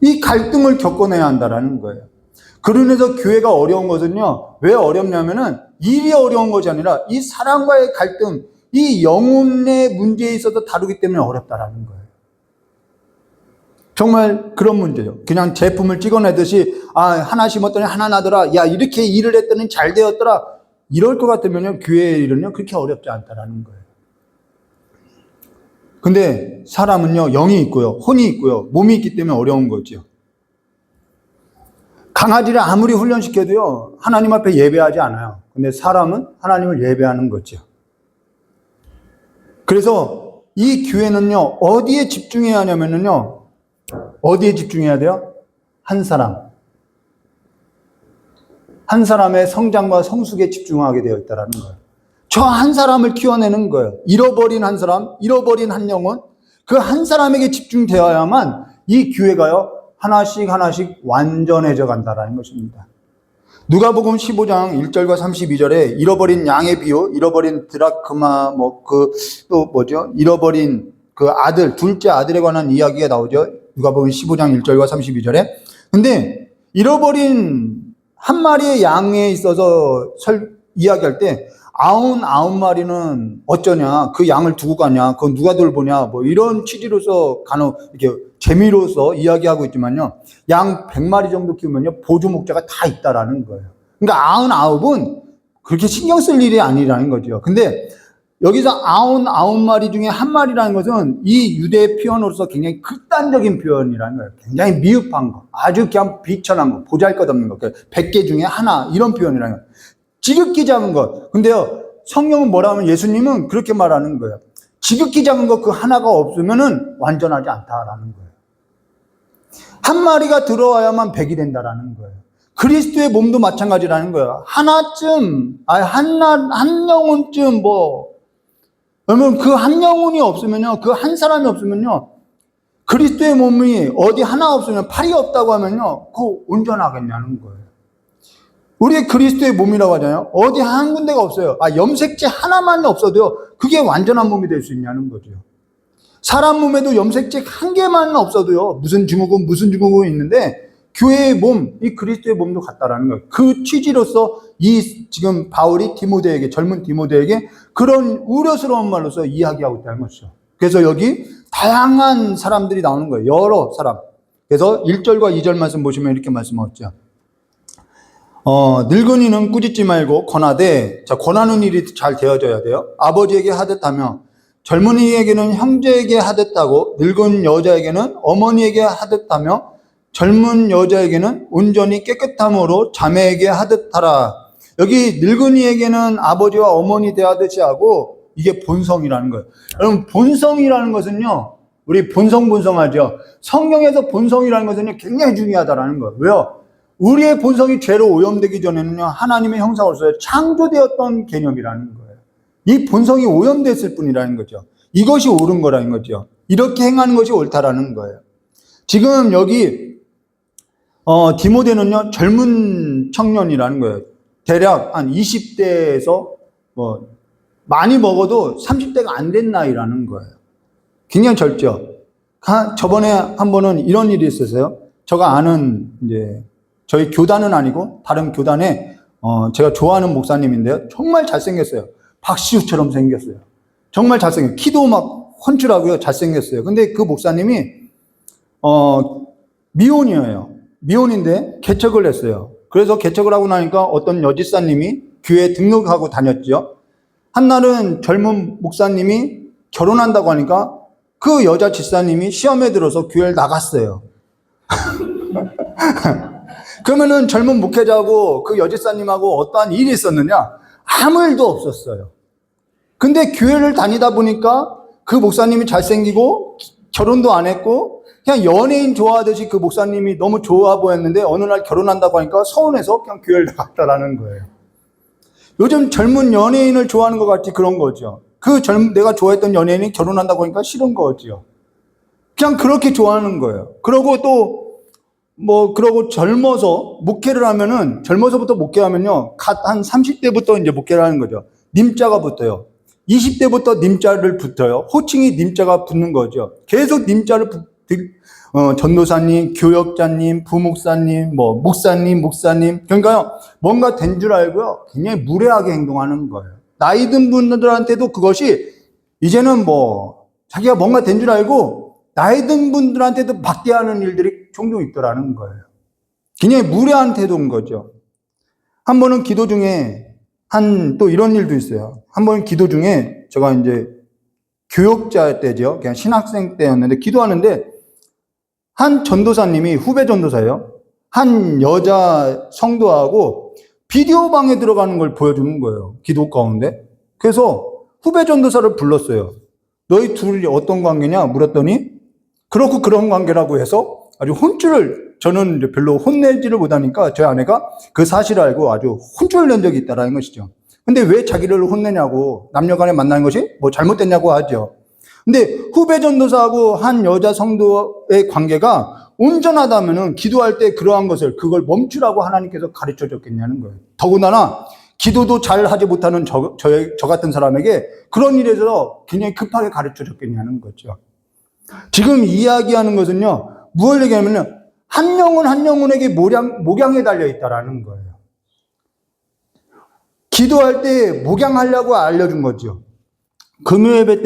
Speaker 1: 이 갈등을 겪어내야 한다라는 거예요. 그러면서 교회가 어려운 것은요, 왜 어렵냐면은 일이 어려운 것이 아니라 이 사람과의 갈등, 이 영혼의 문제에 있어서 다루기 때문에 어렵다라는 거예요. 정말 그런 문제죠. 그냥 제품을 찍어내듯이, 하나 심었더니 하나 나더라, 야, 이렇게 일을 했더니 잘 되었더라, 이럴 것 같으면요, 교회의 일은요, 그렇게 어렵지 않다라는 거예요. 근데 사람은요, 영이 있고요, 혼이 있고요, 몸이 있기 때문에 어려운 거죠. 강아지를 아무리 훈련시켜도요, 하나님 앞에 예배하지 않아요. 근데 사람은 하나님을 예배하는 거죠. 그래서 이 교회는요, 어디에 집중해야 하냐면요, 어디에 집중해야 돼요? 한 사람. 한 사람의 성장과 성숙에 집중하게 되어 있다는 거예요. 저 한 사람을 키워내는 거예요. 잃어버린 한 사람, 잃어버린 한 영혼, 그 한 사람에게 집중되어야만 이 교회가요, 하나씩 완전해져 간다라는 것입니다. 누가복음 15장 1절과 32절에 잃어버린 양의 비유, 잃어버린 드라크마, 잃어버린 그 아들, 둘째 아들에 관한 이야기가 나오죠. 누가복음 15장 1절과 32절에. 근데 잃어버린 한 마리의 양에 있어서 이야기할 때 99마리는 어쩌냐, 그 양을 두고 가냐, 그건 누가 돌보냐, 뭐 이런 취지로서 간혹 이렇게 재미로서 이야기하고 있지만요, 양 100마리 정도 키우면요, 보조 목자가 다 있다라는 거예요. 그러니까 99은 그렇게 신경 쓸 일이 아니라는 거죠. 근데 여기서 99마리 중에 한 마리라는 것은 이 유대 표현으로서 굉장히 극단적인 표현이라는 거예요. 굉장히 미흡한 거, 아주 그냥 비천한 거, 보잘것없는 거, 100개 중에 하나, 이런 표현이라는 거예요. 지극히 작은 것. 근데요, 성경은 뭐라 하면 예수님은 그렇게 말하는 거예요. 지극히 작은 것 그 하나가 없으면은 완전하지 않다라는 거예요. 한 마리가 들어와야만 100이 된다라는 거예요. 그리스도의 몸도 마찬가지라는 거예요. 하나쯤, 한 영혼쯤 그러면 그 한 영혼이 없으면요, 그 한 사람이 없으면요, 그리스도의 몸이 어디 하나 없으면, 팔이 없다고 하면요, 그거 온전하겠냐는 거예요. 우리 그리스도의 몸이라고 하잖아요. 어디 한 군데가 없어요. 염색체 하나만 없어도요, 그게 완전한 몸이 될 수 있냐는 거죠. 사람 몸에도 염색체 한 개만 없어도요, 무슨 증후군 있는데, 교회의 몸, 이 그리스도의 몸도 같다라는 거예요. 그 취지로서 지금 바울이 젊은 디모데에게 그런 우려스러운 말로서 이야기하고 있다는 것이죠. 그래서 여기 다양한 사람들이 나오는 거예요. 여러 사람. 그래서 1절과 2절 말씀 보시면 이렇게 말씀하셨죠. 늙은이는 꾸짖지 말고 권하되, 권하는 일이 잘 되어져야 돼요. 아버지에게 하듯하며, 젊은이에게는 형제에게 하듯하고, 늙은 여자에게는 어머니에게 하듯하며, 젊은 여자에게는 온전히 깨끗함으로 자매에게 하듯하라. 여기 늙은이에게는 아버지와 어머니 대하듯이 하고, 이게 본성이라는 거예요. 여러분, 본성이라는 것은요, 우리 본성하죠. 성경에서 본성이라는 것은요, 굉장히 중요하다라는 거예요. 왜요? 우리의 본성이 죄로 오염되기 전에는요, 하나님의 형상으로서 창조되었던 개념이라는 거예요. 이 본성이 오염됐을 뿐이라는 거죠. 이것이 옳은 거라는 거죠. 이렇게 행하는 것이 옳다라는 거예요. 지금 여기 디모데는요, 젊은 청년이라는 거예요. 대략 한 20대에서 많이 먹어도 30대가 안 된 나이라는 거예요. 굉장히 젊죠. 저번에 한 번은 이런 일이 있었어요. 제가 아는 저희 교단은 아니고 다른 교단에 제가 좋아하는 목사님인데요. 정말 잘생겼어요. 박시우처럼 생겼어요. 정말 잘생겼어요. 키도 막 훤칠하고요. 잘생겼어요. 근데 그 목사님이 미혼이에요. 미혼인데 개척을 했어요. 그래서 개척을 하고 나니까 어떤 여지사님이 교회에 등록하고 다녔죠. 한날은 젊은 목사님이 결혼한다고 하니까 그 여자 집사님이 시험에 들어서 교회를 나갔어요. 그러면은 젊은 목회자하고 그 여지사님하고 어떠한 일이 있었느냐? 아무 일도 없었어요. 근데 교회를 다니다 보니까 그 목사님이 잘생기고 결혼도 안 했고 그냥 연예인 좋아하듯이 그 목사님이 너무 좋아 보였는데 어느 날 결혼한다고 하니까 서운해서 그냥 교회를 나갔다라는 거예요. 요즘 젊은 연예인을 좋아하는 것 같이 그런 거죠. 내가 좋아했던 연예인이 결혼한다고 하니까 싫은 거죠. 그냥 그렇게 좋아하는 거예요. 그러고 그러고 젊어서 목회를 하면은, 젊어서부터 목회하면요, 한 30대부터 이제 목회를 하는 거죠. 님자가 붙어요. 20대부터 님자를 붙어요. 호칭이 님자가 붙는 거죠. 계속 님자를 전도사님, 교역자님, 부목사님, 목사님. 그러니까요, 뭔가 된 줄 알고요, 굉장히 무례하게 행동하는 거예요. 나이 든 분들한테도 그것이 이제는 자기가 뭔가 된 줄 알고, 나이 든 분들한테도 막대하는 일들이 종종 있더라는 거예요. 굉장히 무례한 태도인 거죠. 한 번은 기도 중에, 또 이런 일도 있어요. 한 번은 기도 중에, 제가 이제 교역자 때죠. 그냥 신학생 때였는데, 기도하는데, 한 전도사님이, 후배 전도사예요. 한 여자 성도하고 비디오 방에 들어가는 걸 보여주는 거예요. 기도 가운데. 그래서 후배 전도사를 불렀어요. 너희 둘이 어떤 관계냐 물었더니 그렇고 그런 관계라고 해서 아주 혼쭐을, 저는 이제 별로 혼내지를 못하니까 저희 아내가 그 사실을 알고 아주 혼쭐을 낸 적이 있다라는 것이죠. 근데 왜 자기를 혼내냐고, 남녀간에 만나는 것이 뭐 잘못됐냐고 하죠. 근데 후배 전도사하고 한 여자 성도의 관계가 온전하다면은 기도할 때 그러한 것을, 그걸 멈추라고 하나님께서 가르쳐 줬겠냐는 거예요. 더군다나 기도도 잘 하지 못하는 저 같은 사람에게 그런 일에 있어서 굉장히 급하게 가르쳐 줬겠냐는 거죠. 지금 이야기하는 것은요, 무엇을 얘기하면요, 한 영혼 한 영혼에게 목양에 달려 있다라는 거예요. 기도할 때 목양하려고 알려준 거죠. 금요예배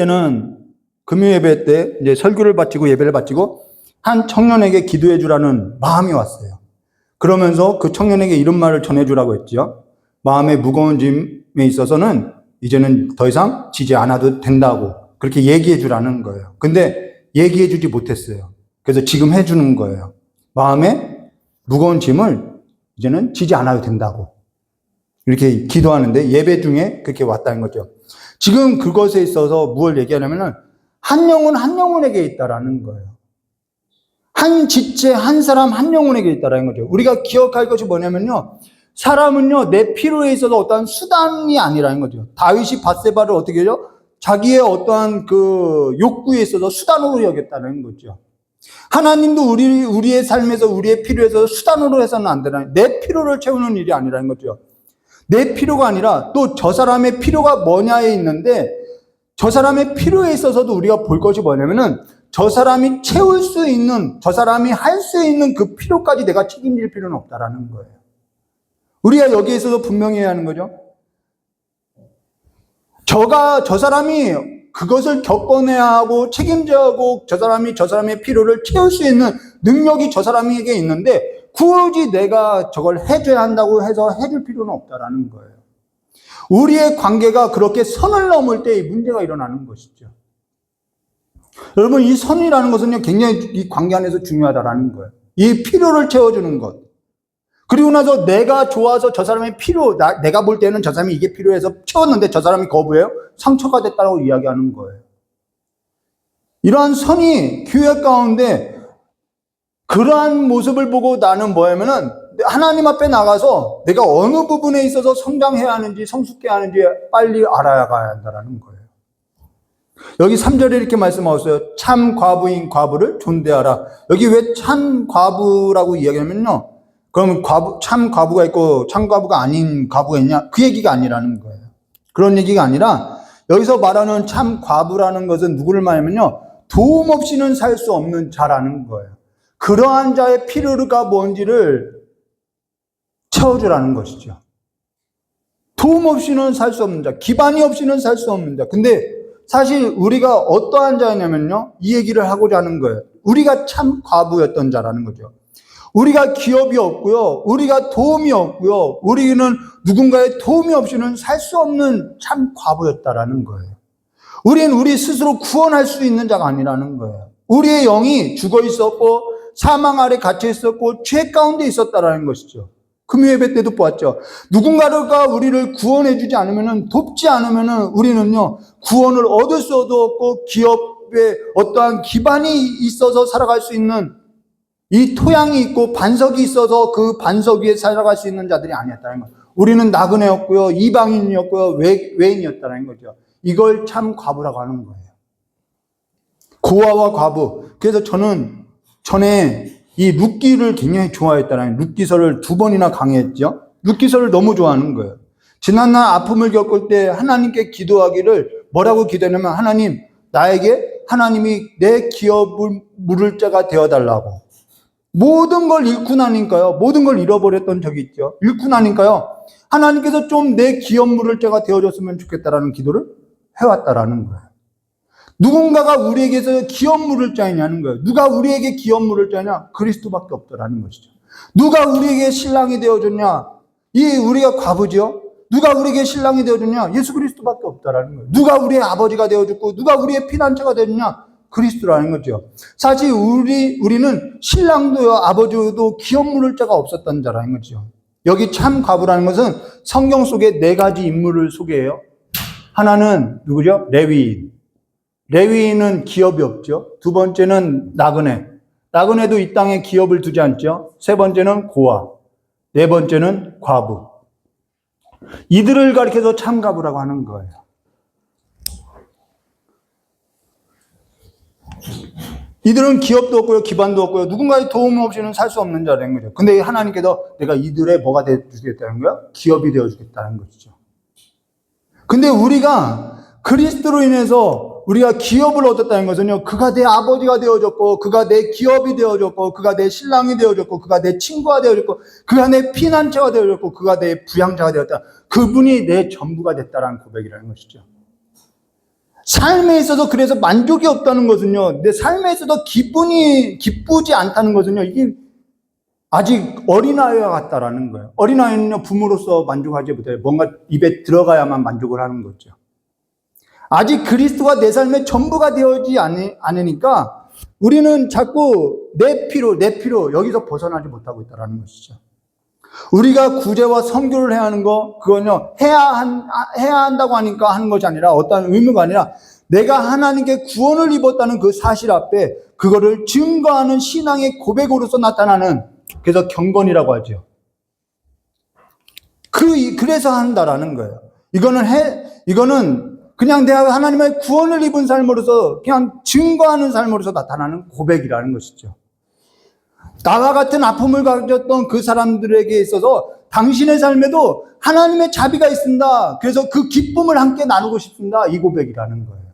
Speaker 1: 때 이제 설교를 바치고 예배를 바치고 한 청년에게 기도해 주라는 마음이 왔어요. 그러면서 그 청년에게 이런 말을 전해 주라고 했죠. 마음의 무거운 짐에 있어서는 이제는 더 이상 지지 않아도 된다고 그렇게 얘기해 주라는 거예요. 근데 얘기해 주지 못했어요. 그래서 지금 해 주는 거예요. 마음의 무거운 짐을 이제는 지지 않아도 된다고. 이렇게 기도하는데 예배 중에 그렇게 왔다는 거죠. 지금 그것에 있어서 무엇을 얘기하냐면은 한 영혼 한 영혼에게 있다라는 거예요. 한 지체 한 사람 한 영혼에게 있다라는 거죠. 우리가 기억할 것이 뭐냐면요, 사람은요 내 필요에 있어서 어떠한 수단이 아니라는 거죠. 다윗이 밧세바를 어떻게 해요? 자기의 어떠한 그 욕구에 있어서 수단으로 여겼다는 거죠. 하나님도 우리의 삶에서 우리의 필요에서 수단으로 해서는 안 되는, 내 필요를 채우는 일이 아니라는 거죠. 내 필요가 아니라 또 저 사람의 필요가 뭐냐에 있는데, 저 사람의 필요에 있어서도 우리가 볼 것이 뭐냐면은 저 사람이 채울 수 있는, 저 사람이 할 수 있는 그 필요까지 내가 책임질 필요는 없다라는 거예요. 우리가 여기에 있어서 분명히 해야 하는 거죠. 저 사람이 그것을 겪어내야 하고 책임져야 하고 저 사람의 필요를 채울 수 있는 능력이 저 사람에게 있는데 굳이 내가 저걸 해줘야 한다고 해서 해줄 필요는 없다라는 거예요. 우리의 관계가 그렇게 선을 넘을 때 이 문제가 일어나는 것이죠. 여러분, 이 선이라는 것은요, 굉장히 이 관계 안에서 중요하다라는 거예요. 이 필요를 채워주는 것. 그리고 나서 내가 좋아서 저 사람의 필요, 내가 볼 때는 저 사람이 이게 필요해서 채웠는데 저 사람이 거부해요? 상처가 됐다고 이야기하는 거예요. 이러한 선이 교회 가운데 그러한 모습을 보고 나는 뭐냐면은 하나님 앞에 나가서 내가 어느 부분에 있어서 성장해야 하는지 성숙해야 하는지 빨리 알아야 한다는 거예요. 여기 3절에 이렇게 말씀하셨어요. 참 과부인 과부를 존대하라. 여기 왜 참 과부라고 이야기하면요, 그러면 참 과부가 있고 참 과부가 아닌 과부가 있냐? 그 얘기가 아니라는 거예요. 그런 얘기가 아니라 여기서 말하는 참 과부라는 것은 누구를 말하면요, 도움 없이는 살 수 없는 자라는 거예요. 그러한 자의 필요가 뭔지를 채워주라는 것이죠. 도움 없이는 살 수 없는 자, 기반이 없이는 살 수 없는 자. 근데 사실 우리가 어떠한 자냐면요, 이 얘기를 하고자 하는 거예요. 우리가 참 과부였던 자라는 거죠. 우리가 기업이 없고요, 우리가 도움이 없고요, 우리는 누군가의 도움이 없이는 살 수 없는 참 과부였다라는 거예요. 우리는 우리 스스로 구원할 수 있는 자가 아니라는 거예요. 우리의 영이 죽어 있었고 사망 아래 갇혀 있었고 죄 가운데 있었다라는 것이죠. 금요예배 때도 보았죠. 누군가가 우리를 구원해 주지 않으면은, 돕지 않으면은 우리는요, 구원을 얻을 수도 없고 기업에 어떠한 기반이 있어서 살아갈 수 있는 이 토양이 있고 반석이 있어서 그 반석 위에 살아갈 수 있는 자들이 아니었다는 거예요. 우리는 나그네였고요, 이방인이었고요, 외인이었다는 거죠. 이걸 참 과부라고 하는 거예요. 고아와 과부. 그래서 저는 전에 이 룻기를 굉장히 좋아했다는, 룻기서를 2번이나 강의했죠. 룻기서를 너무 좋아하는 거예요. 지난날 아픔을 겪을 때 하나님께 기도하기를 뭐라고 기도했냐면, 하나님, 나에게 하나님이 내 기업을 물을 자가 되어달라고. 모든 걸 잃고 나니까요, 모든 걸 잃어버렸던 적이 있죠. 잃고 나니까요, 하나님께서 좀 내 기업 물을 자가 되어줬으면 좋겠다라는 기도를 해왔다라는 거예요. 누군가가 우리에게서 기업 물을 자냐는 거예요. 누가 우리에게 기업 물을 자냐? 그리스도밖에 없다라는 것이죠. 누가 우리에게 신랑이 되어줬냐? 우리가 과부죠. 누가 우리에게 신랑이 되어줬냐? 예수 그리스도밖에 없다라는 거예요. 누가 우리의 아버지가 되어줬고 누가 우리의 피난처가 되었냐? 그리스도라는 거죠. 사실 우리는 신랑도요, 아버지도 기업 물을 자가 없었던 자라는 거죠. 여기 참 과부라는 것은 성경 속에 4가지 인물을 소개해요. 하나는 누구죠? 레위인. 레위인은 기업이 없죠. 두 번째는 나그네. 나그네도 이 땅에 기업을 두지 않죠. 세 번째는 고아. 네 번째는 과부. 이들을 가리켜서 참 과부라고 하는 거예요. 이들은 기업도 없고요, 기반도 없고요, 누군가의 도움 없이는 살 수 없는 자라는 거죠. 근데 하나님께서 내가 이들의 뭐가 되어주겠다는 거야? 기업이 되어주겠다는 것이죠. 근데 우리가 그리스도로 인해서 우리가 기업을 얻었다는 것은요, 그가 내 아버지가 되어줬고, 그가 내 기업이 되어줬고, 그가 내 신랑이 되어줬고, 그가 내 친구가 되어줬고, 그가 내 피난처가 되어줬고, 그가 내 부양자가 되었다. 그분이 내 전부가 됐다라는 고백이라는 것이죠. 삶에 있어서 그래서 만족이 없다는 것은요, 내 삶에 있어서 기쁘지 않다는 것은요, 이게 아직 어린아이와 같다라는 거예요. 어린아이는요, 부모로서 만족하지 못해요. 뭔가 입에 들어가야만 만족을 하는 거죠. 아직 그리스도가 내 삶의 전부가 되어지지 않으니까 우리는 자꾸 내 필요 여기서 벗어나지 못하고 있다는 것이죠. 우리가 구제와 선교를 해야 하는 거, 그건요, 해야 한다고 하니까 하는 것이 아니라, 어떤 의무가 아니라, 내가 하나님께 구원을 입었다는 그 사실 앞에 그거를 증거하는 신앙의 고백으로서 나타나는, 그래서 경건이라고 하죠. 그래서 한다라는 거예요. 이거는 그냥 내가 하나님의 구원을 입은 삶으로서 그냥 증거하는 삶으로서 나타나는 고백이라는 것이죠. 나와 같은 아픔을 가졌던 그 사람들에게 있어서 당신의 삶에도 하나님의 자비가 있습니다. 그래서 그 기쁨을 함께 나누고 싶습니다. 이 고백이라는 거예요.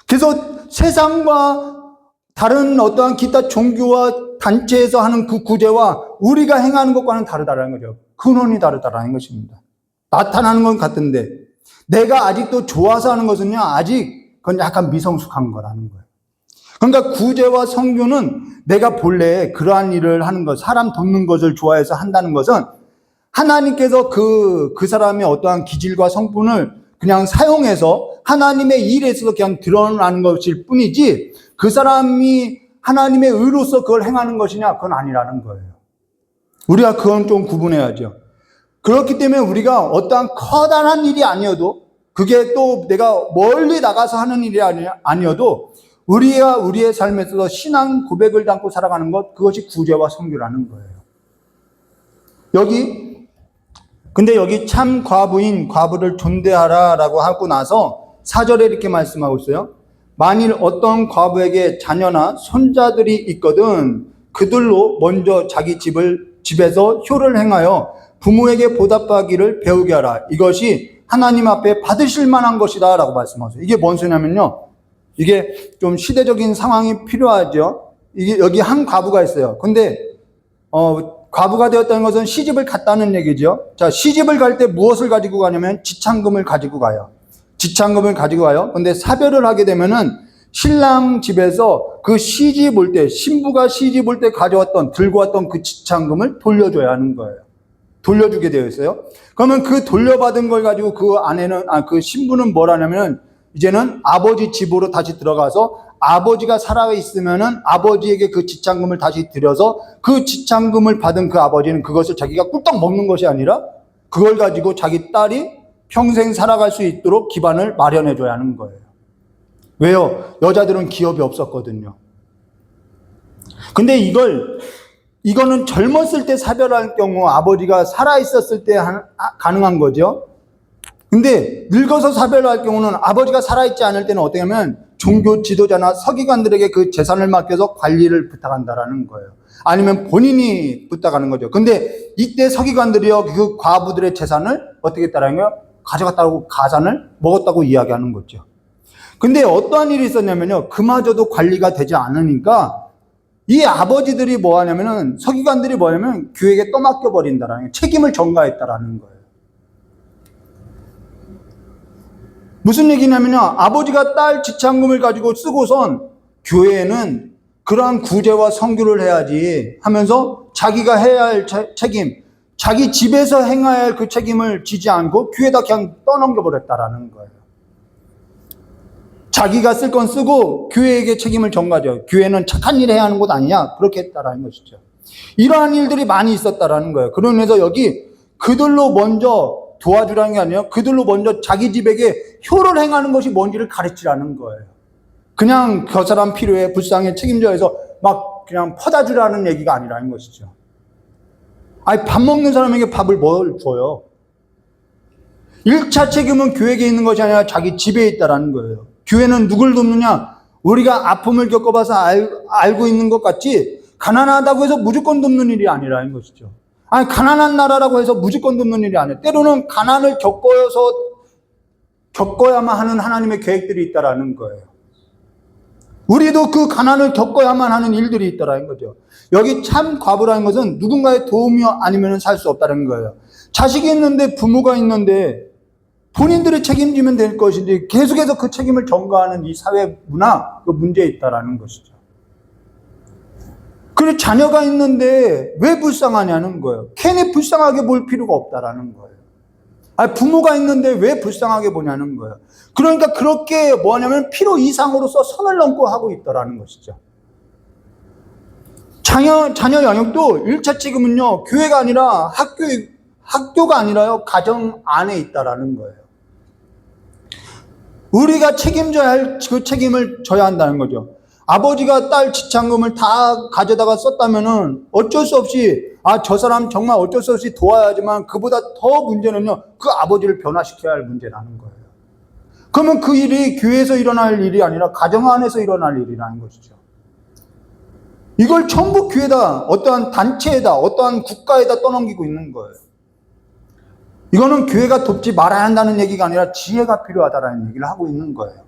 Speaker 1: 그래서 세상과 다른 어떠한 기타 종교와 단체에서 하는 그 구제와 우리가 행하는 것과는 다르다는 거죠. 근원이 다르다는 것입니다. 나타나는 건 같은데 내가 아직도 좋아서 하는 것은요, 아직 그건 약간 미성숙한 거라는 거예요. 그러니까 구제와 선교는 내가 본래 그러한 일을 하는 것, 사람 돕는 것을 좋아해서 한다는 것은 하나님께서 그 사람의 어떠한 기질과 성품을 그냥 사용해서 하나님의 일에 있어서 그냥 드러나는 것일 뿐이지, 그 사람이 하나님의 의로서 그걸 행하는 것이냐, 그건 아니라는 거예요. 우리가 그건 좀 구분해야죠. 그렇기 때문에 우리가 어떠한 커다란 일이 아니어도, 그게 또 내가 멀리 나가서 하는 일이 아니어도 우리가 우리의 삶에 있어서 신앙 고백을 담고 살아가는 것, 그것이 구제와 선교라는 거예요. 근데 여기 참 과부를 존대하라라고 하고 나서 4절에 이렇게 말씀하고 있어요. 만일 어떤 과부에게 자녀나 손자들이 있거든 그들로 먼저 자기 집에서 효를 행하여 부모에게 보답하기를 배우게 하라. 이것이 하나님 앞에 받으실 만한 것이다 라고 말씀하세요. 이게 뭔 소리냐면요, 이게 좀 시대적인 상황이 필요하죠. 이게 여기 한 과부가 있어요. 근데 과부가 되었다는 것은 시집을 갔다는 얘기죠. 자, 시집을 갈 때 무엇을 가지고 가냐면 지창금을 가지고 가요. 지창금을 가지고 가요. 근데 사별을 하게 되면은 신랑 집에서 그 시집 올 때, 신부가 시집 올 때 들고 왔던 그 지창금을 돌려줘야 하는 거예요. 돌려주게 되어 있어요. 그러면 그 돌려받은 걸 가지고 그 신부는 뭘 하냐면, 이제는 아버지 집으로 다시 들어가서 아버지가 살아있으면은 아버지에게 그 지창금을 다시 드려서 그 지창금을 받은 그 아버지는 그것을 자기가 꿀떡 먹는 것이 아니라 그걸 가지고 자기 딸이 평생 살아갈 수 있도록 기반을 마련해 줘야 하는 거예요. 왜요? 여자들은 기업이 없었거든요. 근데 이거는 젊었을 때 사별할 경우 아버지가 살아있었을 때 가능한 거죠. 근데 늙어서 사별할 경우는 아버지가 살아있지 않을 때는 어떻게 하면 종교 지도자나 서기관들에게 그 재산을 맡겨서 관리를 부탁한다라는 거예요. 아니면 본인이 부탁하는 거죠. 근데 이때 서기관들이요, 그 과부들의 재산을 어떻게 했다라는 거예요? 가져갔다고, 가산을 먹었다고 이야기하는 거죠. 근데 어떠한 일이 있었냐면요, 그마저도 관리가 되지 않으니까 이 아버지들이 뭐 하냐면은, 서기관들이 뭐 하냐면 교회에 떠맡겨 버린다라는, 책임을 전가했다라는 거예요. 무슨 얘기냐면요, 아버지가 딸 지창금을 가지고 쓰고선 교회에는 그러한 구제와 선교를 해야지 하면서 자기가 해야 할 책임, 자기 집에서 행해야 할 그 책임을 지지 않고 교회에다 그냥 떠넘겨 버렸다라는 거예요. 자기가 쓸 건 쓰고 교회에게 책임을 전가하죠. 교회는 착한 일을 해야 하는 곳 아니냐? 그렇게 했다라는 것이죠. 이러한 일들이 많이 있었다라는 거예요. 그러면서 여기 그들로 먼저 도와주라는 게 아니라 그들로 먼저 자기 집에게 효를 행하는 것이 뭔지를 가르치라는 거예요. 그냥 그 사람 필요해, 불쌍해, 책임져 해서 막 그냥 퍼다 주라는 얘기가 아니라는 것이죠. 아니, 밥 먹는 사람에게 밥을 뭘 줘요? 1차 책임은 교회에 있는 것이 아니라 자기 집에 있다라는 거예요. 교회는 누굴 돕느냐? 우리가 아픔을 겪어봐서 알고 있는 것 같지, 가난하다고 해서 무조건 돕는 일이 아니라는 것이죠. 아니, 가난한 나라라고 해서 무조건 돕는 일이 아니에요. 때로는 가난을 겪어야만 하는 하나님의 계획들이 있다라는 거예요. 우리도 그 가난을 겪어야만 하는 일들이 있다라는 거죠. 여기 참 과부라는 것은 누군가의 도움이 아니면 살 수 없다는 거예요. 자식이 있는데, 부모가 있는데 본인들이 책임지면 될 것인지 계속해서 그 책임을 전가하는 이 사회 문화, 그 문제에 있다라는 것이죠. 그리고 자녀가 있는데 왜 불쌍하냐는 거예요. 괜히 불쌍하게 볼 필요가 없다라는 거예요. 아니, 부모가 있는데 왜 불쌍하게 보냐는 거예요. 그러니까 그렇게 뭐냐면 필요 이상으로서 선을 넘고 하고 있다라는 것이죠. 자녀 양육도 1차 책임은요, 교회가 아니라 학교가 아니라요, 가정 안에 있다라는 거예요. 우리가 책임져야 할 그 책임을 져야 한다는 거죠. 아버지가 딸 지참금을 다 가져다가 썼다면은 어쩔 수 없이, 저 사람 정말 어쩔 수 없이 도와야지만 그보다 더 문제는요, 그 아버지를 변화시켜야 할 문제라는 거예요. 그러면 그 일이 교회에서 일어날 일이 아니라 가정 안에서 일어날 일이라는 것이죠. 이걸 전부 교회다, 어떠한 단체에다, 어떠한 국가에다 떠넘기고 있는 거예요. 이거는 교회가 돕지 말아야 한다는 얘기가 아니라 지혜가 필요하다라는 얘기를 하고 있는 거예요.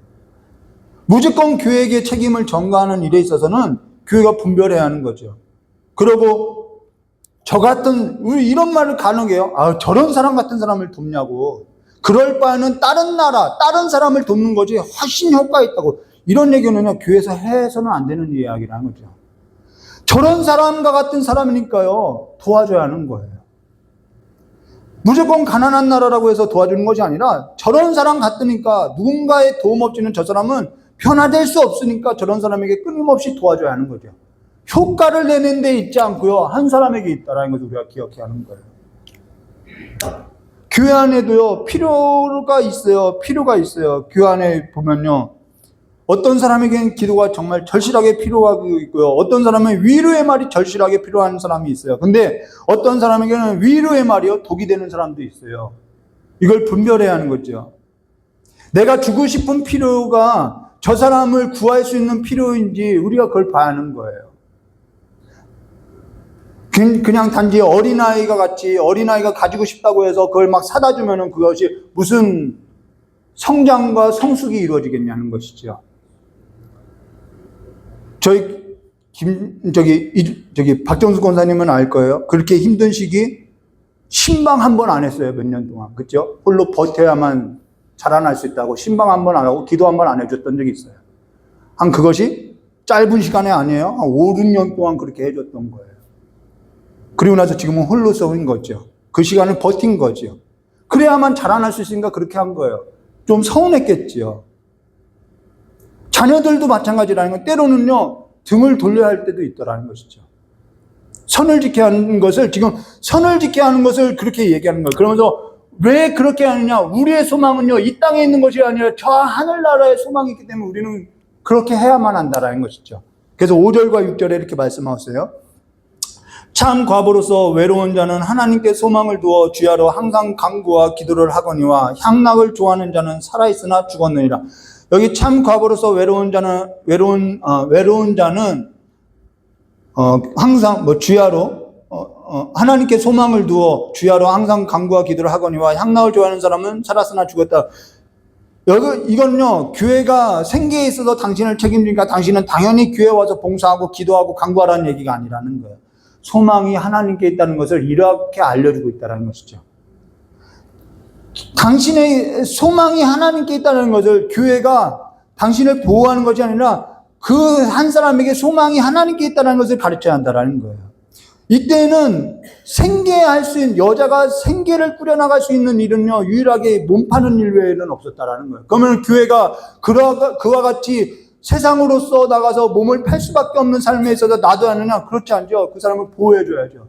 Speaker 1: 무조건 교회에게 책임을 전가하는 일에 있어서는 교회가 분별해야 하는 거죠. 그리고 우리 이런 말을 간혹 해요. 저런 사람 같은 사람을 돕냐고. 그럴 바에는 다른 나라, 다른 사람을 돕는 거지 훨씬 효과가 있다고. 이런 얘기는요, 교회에서 해서는 안 되는 이야기라는 거죠. 저런 사람과 같은 사람이니까요, 도와줘야 하는 거예요. 무조건 가난한 나라라고 해서 도와주는 것이 아니라 저런 사람 같으니까 누군가의 도움 없이는 저 사람은 변화될 수 없으니까 저런 사람에게 끊임없이 도와줘야 하는 거죠. 효과를 내는 데 있지 않고요, 한 사람에게 있다라는 것을 우리가 기억해야 하는 거예요. 교회 안에도요, 필요가 있어요. 교회 안에 보면요, 어떤 사람에게는 기도가 정말 절실하게 필요하고 있고요, 어떤 사람은 위로의 말이 절실하게 필요한 사람이 있어요. 근데 어떤 사람에게는 위로의 말이요, 독이 되는 사람도 있어요. 이걸 분별해야 하는 거죠. 내가 주고 싶은 필요가 저 사람을 구할 수 있는 필요인지 우리가 그걸 봐야 하는 거예요. 그냥 단지 어린아이가 가지고 싶다고 해서 그걸 막 사다 주면은 그것이 무슨 성장과 성숙이 이루어지겠냐는 것이죠. 박정수 권사님은 알 거예요. 그렇게 힘든 시기 신방 한 번 안 했어요. 몇 년 동안. 그렇죠? 홀로 버텨야만 자라날 수 있다고 신방 한 번 안 하고 기도 한 번 안 해줬던 적이 있어요. 그것이 짧은 시간에 아니에요. 한 5, 6년 동안 그렇게 해줬던 거예요. 그리고 나서 지금은 홀로 썩은 거죠. 그 시간을 버틴 거죠. 그래야만 자라날 수 있으니까 그렇게 한 거예요. 좀 서운했겠지요. 자녀들도 마찬가지라는 건 때로는요, 등을 돌려야 할 때도 있더라는 것이죠. 선을 지켜야 하는 것을 그렇게 얘기하는 거예요. 그러면서 왜 그렇게 하느냐? 우리의 소망은요, 이 땅에 있는 것이 아니라 저 하늘나라의 소망이 있기 때문에 우리는 그렇게 해야만 한다라는 것이죠. 그래서 5절과 6절에 이렇게 말씀하셨어요. 참 과부로서 외로운 자는 하나님께 소망을 두어 주야로 항상 간구와 기도를 하거니와 향락을 좋아하는 자는 살아있으나 죽었느니라. 여기 참 과부로서 외로운 자는 항상 주야로 하나님께 소망을 두어 주야로 항상 간구와 기도를 하거니와 향락을 좋아하는 사람은 살았으나 죽었다. 이건요, 교회가 생계에 있어서 당신을 책임지니까 당신은 당연히 교회에 와서 봉사하고 기도하고 간구하라는 얘기가 아니라는 거예요. 소망이 하나님께 있다는 것을 이렇게 알려주고 있다는 것이죠. 당신의 소망이 하나님께 있다는 것을 교회가 당신을 보호하는 것이 아니라 그 한 사람에게 소망이 하나님께 있다는 것을 가르쳐야 한다는 거예요. 이때는 생계할 수 있는, 여자가 생계를 꾸려나갈 수 있는 일은요, 유일하게 몸 파는 일 외에는 없었다라는 거예요. 그러면 교회가 그와 같이 세상으로서 나가서 몸을 팔 수밖에 없는 삶에 있어서 놔둬야 하느냐? 그렇지 않죠. 그 사람을 보호해줘야죠.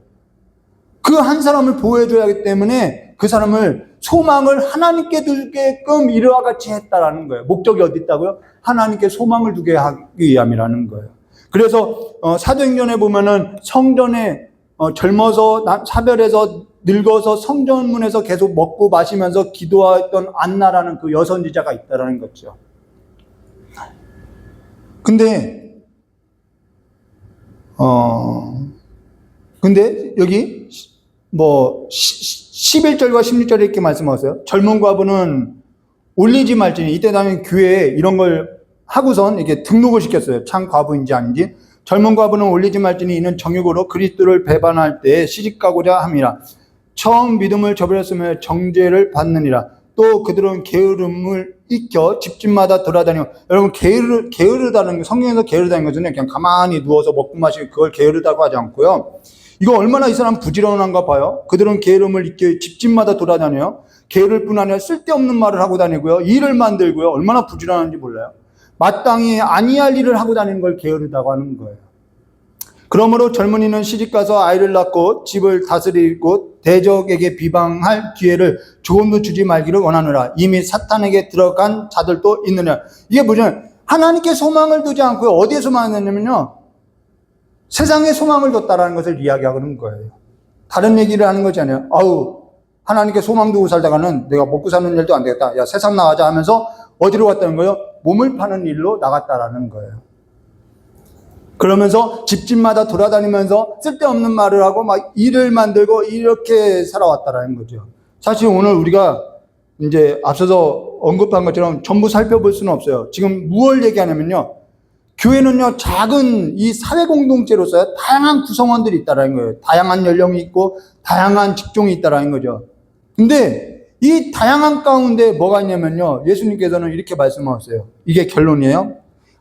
Speaker 1: 그 한 사람을 보호해줘야 하기 때문에 그 사람을 소망을 하나님께 두게끔 이와 같이 했다라는 거예요. 목적이 어디 있다고요? 하나님께 소망을 두게 하기 위함이라는 거예요. 그래서 사도행전에 보면은 성전에 젊어서 사별해서 늙어서 성전문에서 계속 먹고 마시면서 기도했던 안나라는 그 여선지자가 있다라는 거죠. 근데 여기 11절과 16절에 이렇게 말씀하세요. 젊은 과부는 올리지 말지니, 이때 당연히 교회에 이런 걸 하고선 이렇게 등록을 시켰어요. 참 과부인지 아닌지. 젊은 과부는 올리지 말지니 이는 정욕으로 그리스도를 배반할 때에 시집가고자 함이라. 처음 믿음을 저버렸으면 정죄를 받느니라. 또 그들은 게으름을 익혀 집집마다 돌아다니고, 여러분 게으르다는 게, 성경에서 게으르다는 것은 그냥 가만히 누워서 먹고 마시고 그걸 게으르다고 하지 않고요. 이거 얼마나 이 사람 부지런한가 봐요. 그들은 게으름을 익혀 집집마다 돌아다녀요. 게으를 뿐 아니라 쓸데없는 말을 하고 다니고요. 일을 만들고요. 얼마나 부지런한지 몰라요. 마땅히 아니할 일을 하고 다니는 걸 게으르다고 하는 거예요. 그러므로 젊은이는 시집가서 아이를 낳고 집을 다스리고 대적에게 비방할 기회를 조금도 주지 말기를 원하노라. 이미 사탄에게 들어간 자들도 있느냐. 이게 뭐냐면 하나님께 소망을 두지 않고요. 어디에 소망을 두냐면요, 세상에 소망을 뒀다라는 것을 이야기하는 거예요. 다른 얘기를 하는 거지 않아요. 하나님께 소망 두고 살다가는 내가 먹고 사는 일도 안 되겠다. 야, 세상 나가자 하면서 어디로 갔다는 거예요? 몸을 파는 일로 나갔다라는 거예요. 그러면서 집집마다 돌아다니면서 쓸데없는 말을 하고 막 일을 만들고 이렇게 살아왔다라는 거죠. 사실 오늘 우리가 이제 앞서서 언급한 것처럼 전부 살펴볼 수는 없어요. 지금 무엇을 얘기하냐면요, 교회는요, 작은 이 사회 공동체로서 다양한 구성원들이 있다라는 거예요. 다양한 연령이 있고 다양한 직종이 있다라는 거죠. 근데 이 다양한 가운데 뭐가 있냐면요, 예수님께서는 이렇게 말씀하셨어요. 이게 결론이에요.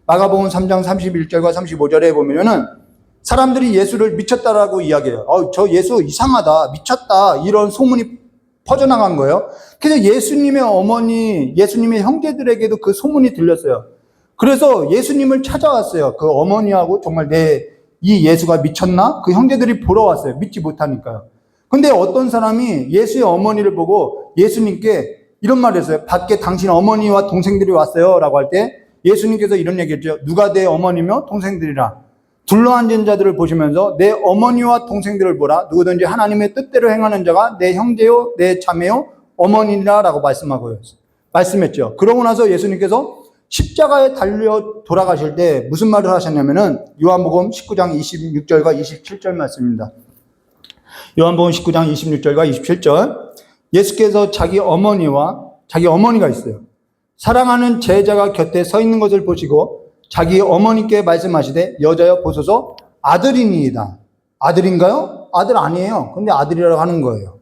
Speaker 1: 마가복음 3장 31절과 35절에 보면은 사람들이 예수를 미쳤다라고 이야기해요. 저 예수 이상하다, 미쳤다, 이런 소문이 퍼져나간 거예요. 그래서 예수님의 어머니, 예수님의 형제들에게도 그 소문이 들렸어요. 그래서 예수님을 찾아왔어요. 그 어머니하고 정말 이 예수가 미쳤나? 그 형제들이 보러 왔어요. 믿지 못하니까요. 근데 어떤 사람이 예수의 어머니를 보고 예수님께 이런 말을 했어요. 밖에 당신 어머니와 동생들이 왔어요 라고 할 때 예수님께서 이런 얘기했죠. 누가 내 어머니며 동생들이라. 둘러앉은 자들을 보시면서 내 어머니와 동생들을 보라. 누구든지 하나님의 뜻대로 행하는 자가 내 형제요, 내 자매요, 어머니라 라고 말씀했죠. 그러고 나서 예수님께서 십자가에 달려 돌아가실 때 무슨 말을 하셨냐면은 요한복음 19장 26절과 27절 말씀입니다. 요한복음 19장 26절과 27절. 예수께서 자기 어머니가 있어요. 사랑하는 제자가 곁에 서 있는 것을 보시고 자기 어머니께 말씀하시되 여자여 보소서 아들이니이다. 아들인가요? 아들 아니에요. 근데 아들이라고 하는 거예요.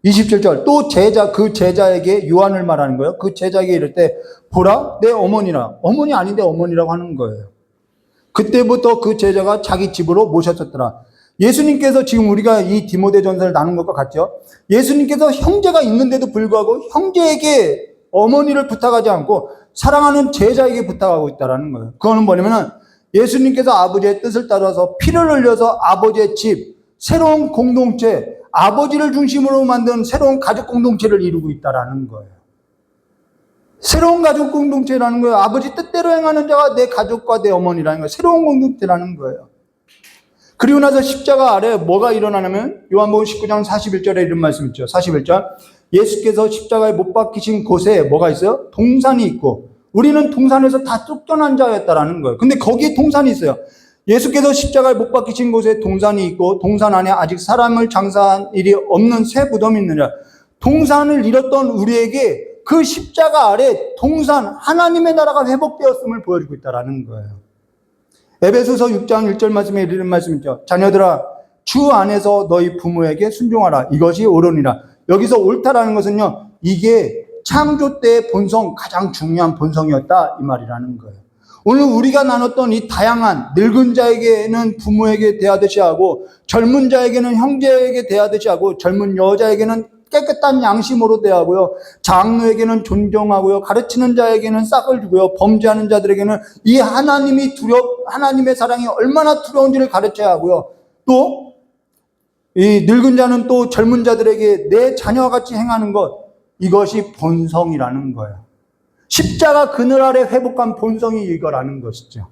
Speaker 1: 27절. 또 그 제자에게 요한을 말하는 거예요. 그 제자에게 이럴 때 보라 내 어머니라. 어머니 아닌데 어머니라고 하는 거예요. 그때부터 그 제자가 자기 집으로 모셨었더라. 예수님께서 지금 우리가 이 디모데전서를 나눈 것과 같죠. 예수님께서 형제가 있는데도 불구하고 형제에게 어머니를 부탁하지 않고 사랑하는 제자에게 부탁하고 있다는 거예요. 그거는 뭐냐면은 예수님께서 아버지의 뜻을 따라서 피를 흘려서 아버지의 집, 새로운 공동체, 아버지를 중심으로 만든 새로운 가족 공동체를 이루고 있다는 거예요. 새로운 가족 공동체라는 거예요. 아버지 뜻대로 행하는 자가 내 가족과 내 어머니라는 거예요. 새로운 공동체라는 거예요. 그리고 나서 십자가 아래 뭐가 일어나냐면 요한복음 19장 41절에 이런 말씀 있죠. 41절. 예수께서 십자가에 못 박히신 곳에 뭐가 있어요? 동산이 있고 우리는 동산에서 다 쫓겨난 자였다라는 거예요. 근데 거기에 동산이 있어요. 예수께서 십자가에 못 박히신 곳에 동산이 있고 동산 안에 아직 사람을 장사한 일이 없는 새 무덤이 있느냐. 동산을 잃었던 우리에게 그 십자가 아래 동산 하나님의 나라가 회복되었음을 보여주고 있다라는 거예요. 에베소서 6장 1절 말씀에 이런 말씀 있죠. 자녀들아 주 안에서 너희 부모에게 순종하라. 이것이 옳으니라. 여기서 옳다라는 것은요, 이게 창조 때의 본성, 가장 중요한 본성이었다 이 말이라는 거예요. 오늘 우리가 나눴던 이 다양한 늙은 자에게는 부모에게 대하듯이 하고 젊은 자에게는 형제에게 대하듯이 하고 젊은 여자에게는 깨끗한 양심으로 대하고요. 장로에게는 존경하고요. 가르치는 자에게는 싹을 주고요. 범죄하는 자들에게는 이 하나님의 사랑이 얼마나 두려운지를 가르쳐야 하고요. 또 이 늙은 자는 또 젊은 자들에게 내 자녀와 같이 행하는 것, 이것이 본성이라는 거예요. 십자가 그늘 아래 회복한 본성이 이거라는 것이죠.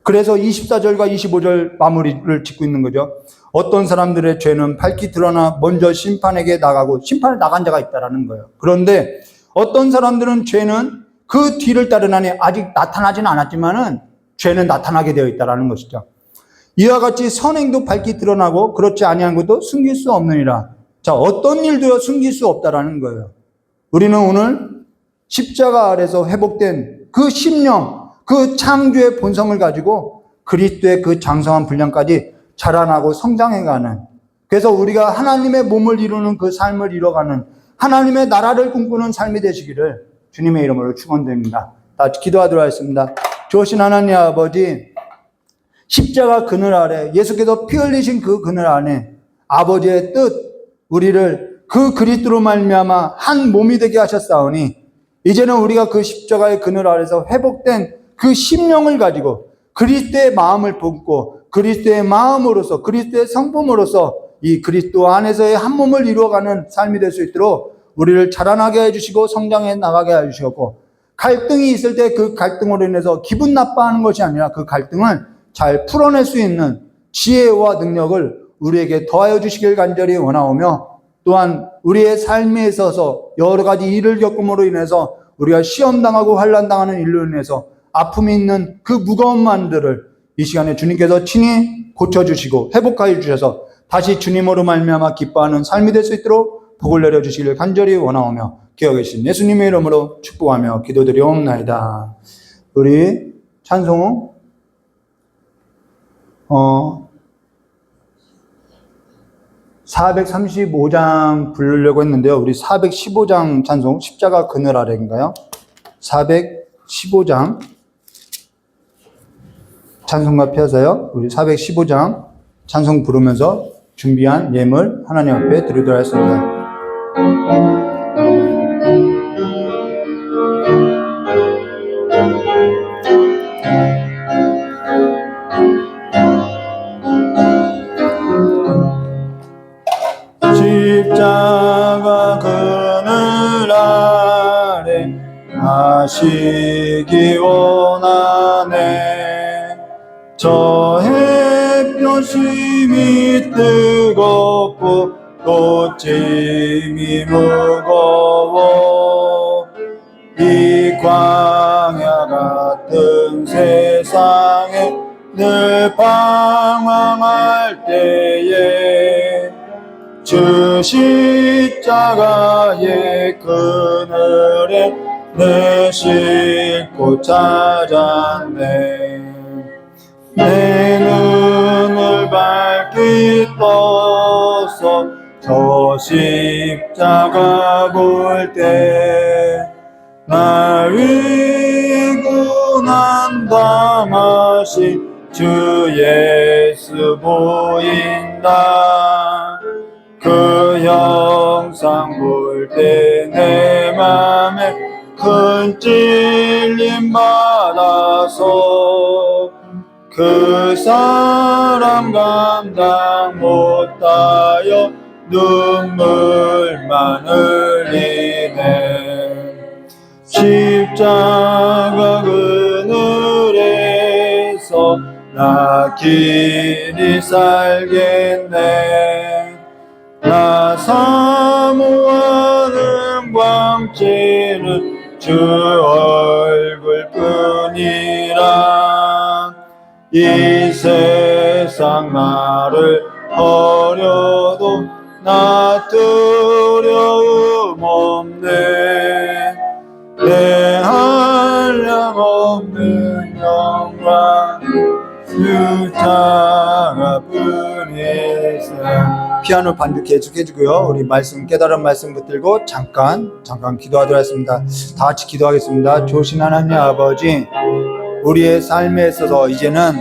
Speaker 1: 그래서 24절과 25절 마무리를 짓고 있는 거죠. 어떤 사람들의 죄는 밝히 드러나 먼저 심판에게 나가고 심판에 나간 자가 있다라는 거예요. 그런데 어떤 사람들은 죄는 그 뒤를 따르나니 아직 나타나지는 않았지만은 죄는 나타나게 되어 있다라는 것이죠. 이와 같이 선행도 밝히 드러나고 그렇지 아니한 것도 숨길 수 없느니라. 자, 어떤 일도요 숨길 수 없다라는 거예요. 우리는 오늘 십자가 아래서 회복된 그 심령, 그 창조의 본성을 가지고 그리스도의 그 장성한 분량까지 자라나고 성장해가는, 그래서 우리가 하나님의 몸을 이루는 그 삶을 이뤄가는 하나님의 나라를 꿈꾸는 삶이 되시기를 주님의 이름으로 축원드립니다. 다 기도하도록 하겠습니다. 좋으신 하나님 아버지, 십자가 그늘 아래 예수께서 피 흘리신 그 그늘 안에 아버지의 뜻, 우리를 그 그리스도로 말미암아 한 몸이 되게 하셨사오니 이제는 우리가 그 십자가의 그늘 아래서 회복된 그 심령을 가지고 그리스도의 마음을 품고 그리스도의 마음으로서 그리스도의 성품으로서 이 그리스도 안에서의 한 몸을 이루어가는 삶이 될 수 있도록 우리를 자라나게 해주시고 성장해 나가게 해주시고, 갈등이 있을 때 그 갈등으로 인해서 기분 나빠하는 것이 아니라 그 갈등을 잘 풀어낼 수 있는 지혜와 능력을 우리에게 더하여 주시길 간절히 원하오며, 또한 우리의 삶에 있어서 여러 가지 일을 겪음으로 인해서 우리가 시험당하고 환난당하는 일로 인해서 아픔이 있는 그 무거운 마음들을 이 시간에 주님께서 친히 고쳐주시고 회복하여 주셔서 다시 주님으로 말미암아 기뻐하는 삶이 될 수 있도록 복을 내려주시길 간절히 원하오며 기어 계신 예수님의 이름으로 축복하며 기도드리옵나이다. 우리 찬송 435장 부르려고 했는데요. 우리 415장 찬송, 십자가 그늘 아래인가요? 415장 찬송가 펴서요. 우리 415장 찬송 부르면서 준비한 예물 하나님 앞에 드리도록 하겠습니다. 십자가 그늘 아래 하시기 원하네. 저 햇볕이 뜨겁고 꽃짐이 무거워 이 광야 같은 세상에 늘 방황할 때에 주 십자가의 그늘에 내 싣고 찾았네. 내 눈을 밝히 떠서 저 십자가 볼 때 날 위해 고난 당하신 주 예수 보인다. 그 형상 볼 때 내 맘에 큰 찔림 받아서 그 사람 감당 못하여 눈물만 흘리네. 십자가 그늘에서 나 길이 살겠네. 나 사모하는 광채는 주 얼굴뿐이라. 이 세상 나를 버려도 나 두려움 없네. 내 한량없는 영광 십자가 뿐이세. 피아노 반주 계속해주고요. 우리 말씀 깨달은 말씀 붙들고 잠깐 기도하도록 하겠습니다. 다 같이 기도하겠습니다. 좋으신 하나님 아버지, 우리의 삶에 있어서 이제는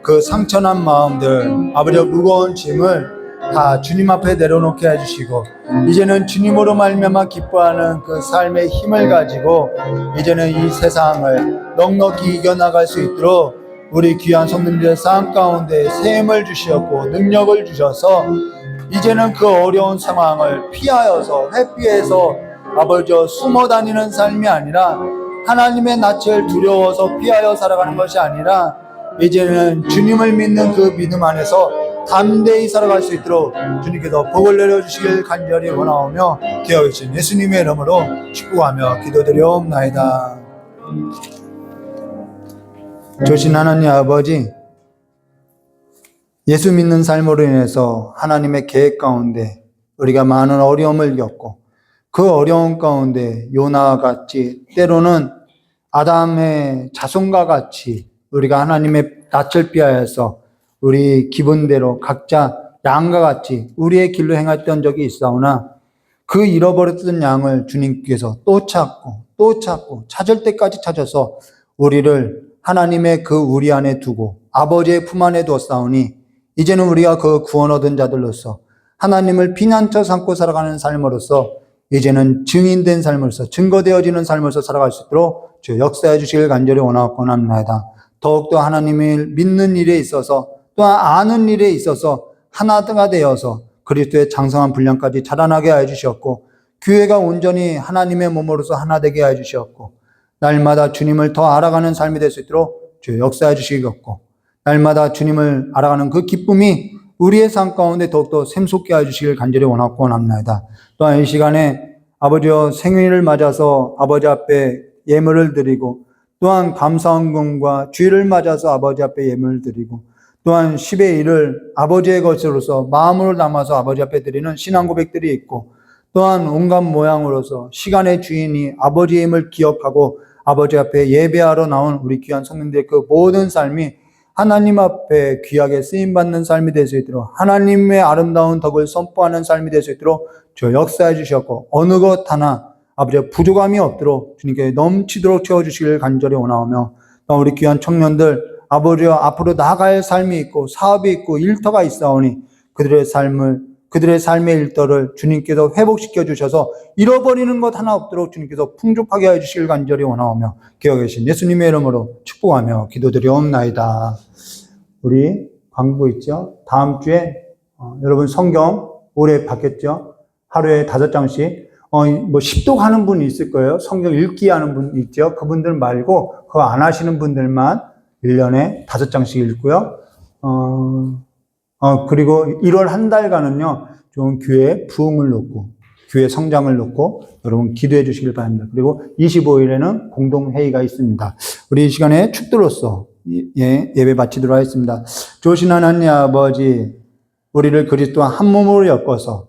Speaker 1: 그 상처난 마음들, 아버지의 무거운 짐을 다 주님 앞에 내려놓게 해주시고, 이제는 주님으로 말미암아 기뻐하는 그 삶의 힘을 가지고 이제는 이 세상을 넉넉히 이겨나갈 수 있도록 우리 귀한 성도님들의 삶 가운데 샘을 주셨고 능력을 주셔서 이제는 그 어려운 상황을 피하여서 회피해서 아버지여 숨어 다니는 삶이 아니라, 하나님의 낯을 두려워서 피하여 살아가는 것이 아니라, 이제는 주님을 믿는 그 믿음 안에서 담대히 살아갈 수 있도록 주님께서 복을 내려주시길 간절히 원하오며 기억하신 예수님의 이름으로 축복하며 기도드리옵나이다. 조신 하나님 아버지, 예수 믿는 삶으로 인해서 하나님의 계획 가운데 우리가 많은 어려움을 겪고, 그 어려움 가운데 요나와 같이 때로는 아담의 자손과 같이 우리가 하나님의 낯을 피하여서 우리 기분대로 각자 양과 같이 우리의 길로 행했던 적이 있사오나, 그 잃어버렸던 양을 주님께서 또 찾고 찾을 때까지 찾아서 우리를 하나님의 그 우리 안에 두고 아버지의 품 안에 두었사오니, 이제는 우리가 그 구원 얻은 자들로서 하나님을 피난처 삼고 살아가는 삶으로서 이제는 증인된 삶으로서 증거되어지는 삶으로서 살아갈 수 있도록 주 역사해 주시길 간절히 원하옵나이다. 더욱더 하나님을 믿는 일에 있어서 또한 아는 일에 있어서 하나가 되어서 그리스도의 장성한 분량까지 자라나게 해 주셨고, 교회가 온전히 하나님의 몸으로서 하나 되게 해 주셨고, 날마다 주님을 더 알아가는 삶이 될 수 있도록 주 역사해 주시겠고, 날마다 주님을 알아가는 그 기쁨이 우리의 삶 가운데 더욱더 샘솟게 해 주시길 간절히 원합니다. 또한 이 시간에 아버지여 생일을 맞아서 아버지 앞에 예물을 드리고, 또한 감사헌금과 주일을 맞아서 아버지 앞에 예물을 드리고, 또한 10의 1을 아버지의 것으로서 마음으로 담아서 아버지 앞에 드리는 신앙 고백들이 있고, 또한 온갖 모양으로서 시간의 주인이 아버지의 힘을 기억하고 아버지 앞에 예배하러 나온 우리 귀한 성도들의 그 모든 삶이 하나님 앞에 귀하게 쓰임받는 삶이 될 수 있도록, 하나님의 아름다운 덕을 선포하는 삶이 될 수 있도록 저 역사해 주셨고, 어느 것 하나 아버지의 부족함이 없도록 주님께 넘치도록 채워주시길 간절히 원하오며, 또 우리 귀한 청년들 아버지와 앞으로 나아갈 삶이 있고 사업이 있고 일터가 있사오니 그들의 삶의 일터를 주님께서 회복시켜 주셔서 잃어버리는 것 하나 없도록 주님께서 풍족하게 해주시길 간절히 원하오며 기억해 계신 예수님의 이름으로 축복하며 기도드리옵나이다. 우리 광고 있죠? 다음 주에 여러분 성경 올해 받겠죠? 하루에 5장씩 뭐 십독하는 분이 있을 거예요. 성경 읽기 하는 분 있죠? 그분들 말고 그거 안 하시는 분들만 1년에 5장씩 읽고요. 그리고 1월 한 달간은요, 좀 교회 부흥을 놓고, 교회 성장을 놓고 여러분 기도해 주시길 바랍니다. 그리고 25일에는 공동회의가 있습니다. 우리 이 시간에 축도로서 예배 바치도록 하겠습니다. 좋으신 하나님 아버지, 우리를 그리스도와 한 몸으로 엮어서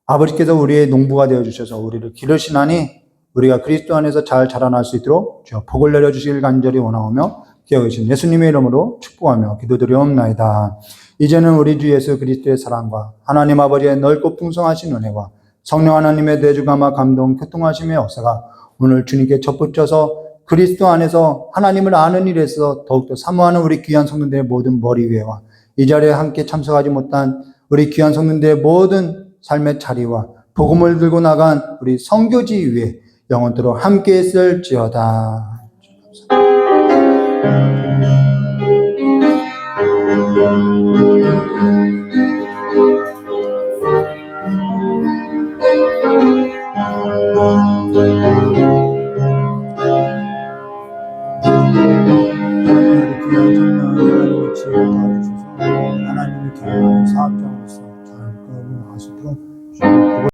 Speaker 1: 아버지께서 우리의 농부가 되어주셔서 우리를 기르시나니 우리가 그리스도 안에서 잘 자라날 수 있도록 주여 복을 내려주시길 간절히 원하오며 기억하신 예수님의 이름으로 축복하며 기도드리옵나이다. 이제는 우리 주 예수 그리스도의 사랑과 하나님 아버지의 넓고 풍성하신 은혜와 성령 하나님의 내주감화 감동 교통하심의 역사가 오늘 주님께 접붙여서 그리스도 안에서 하나님을 아는 일에 있어서 더욱더 사모하는 우리 귀한 성도들의 모든 머리 위에와 이 자리에 함께 참석하지 못한 우리 귀한 성도들의 모든 삶의 자리와 복음을 들고 나간 우리 선교지 위에 영원토록 함께 있을지어다. 하나님의 기회를 사업장으로서 잘 끌어나갈 수 있도록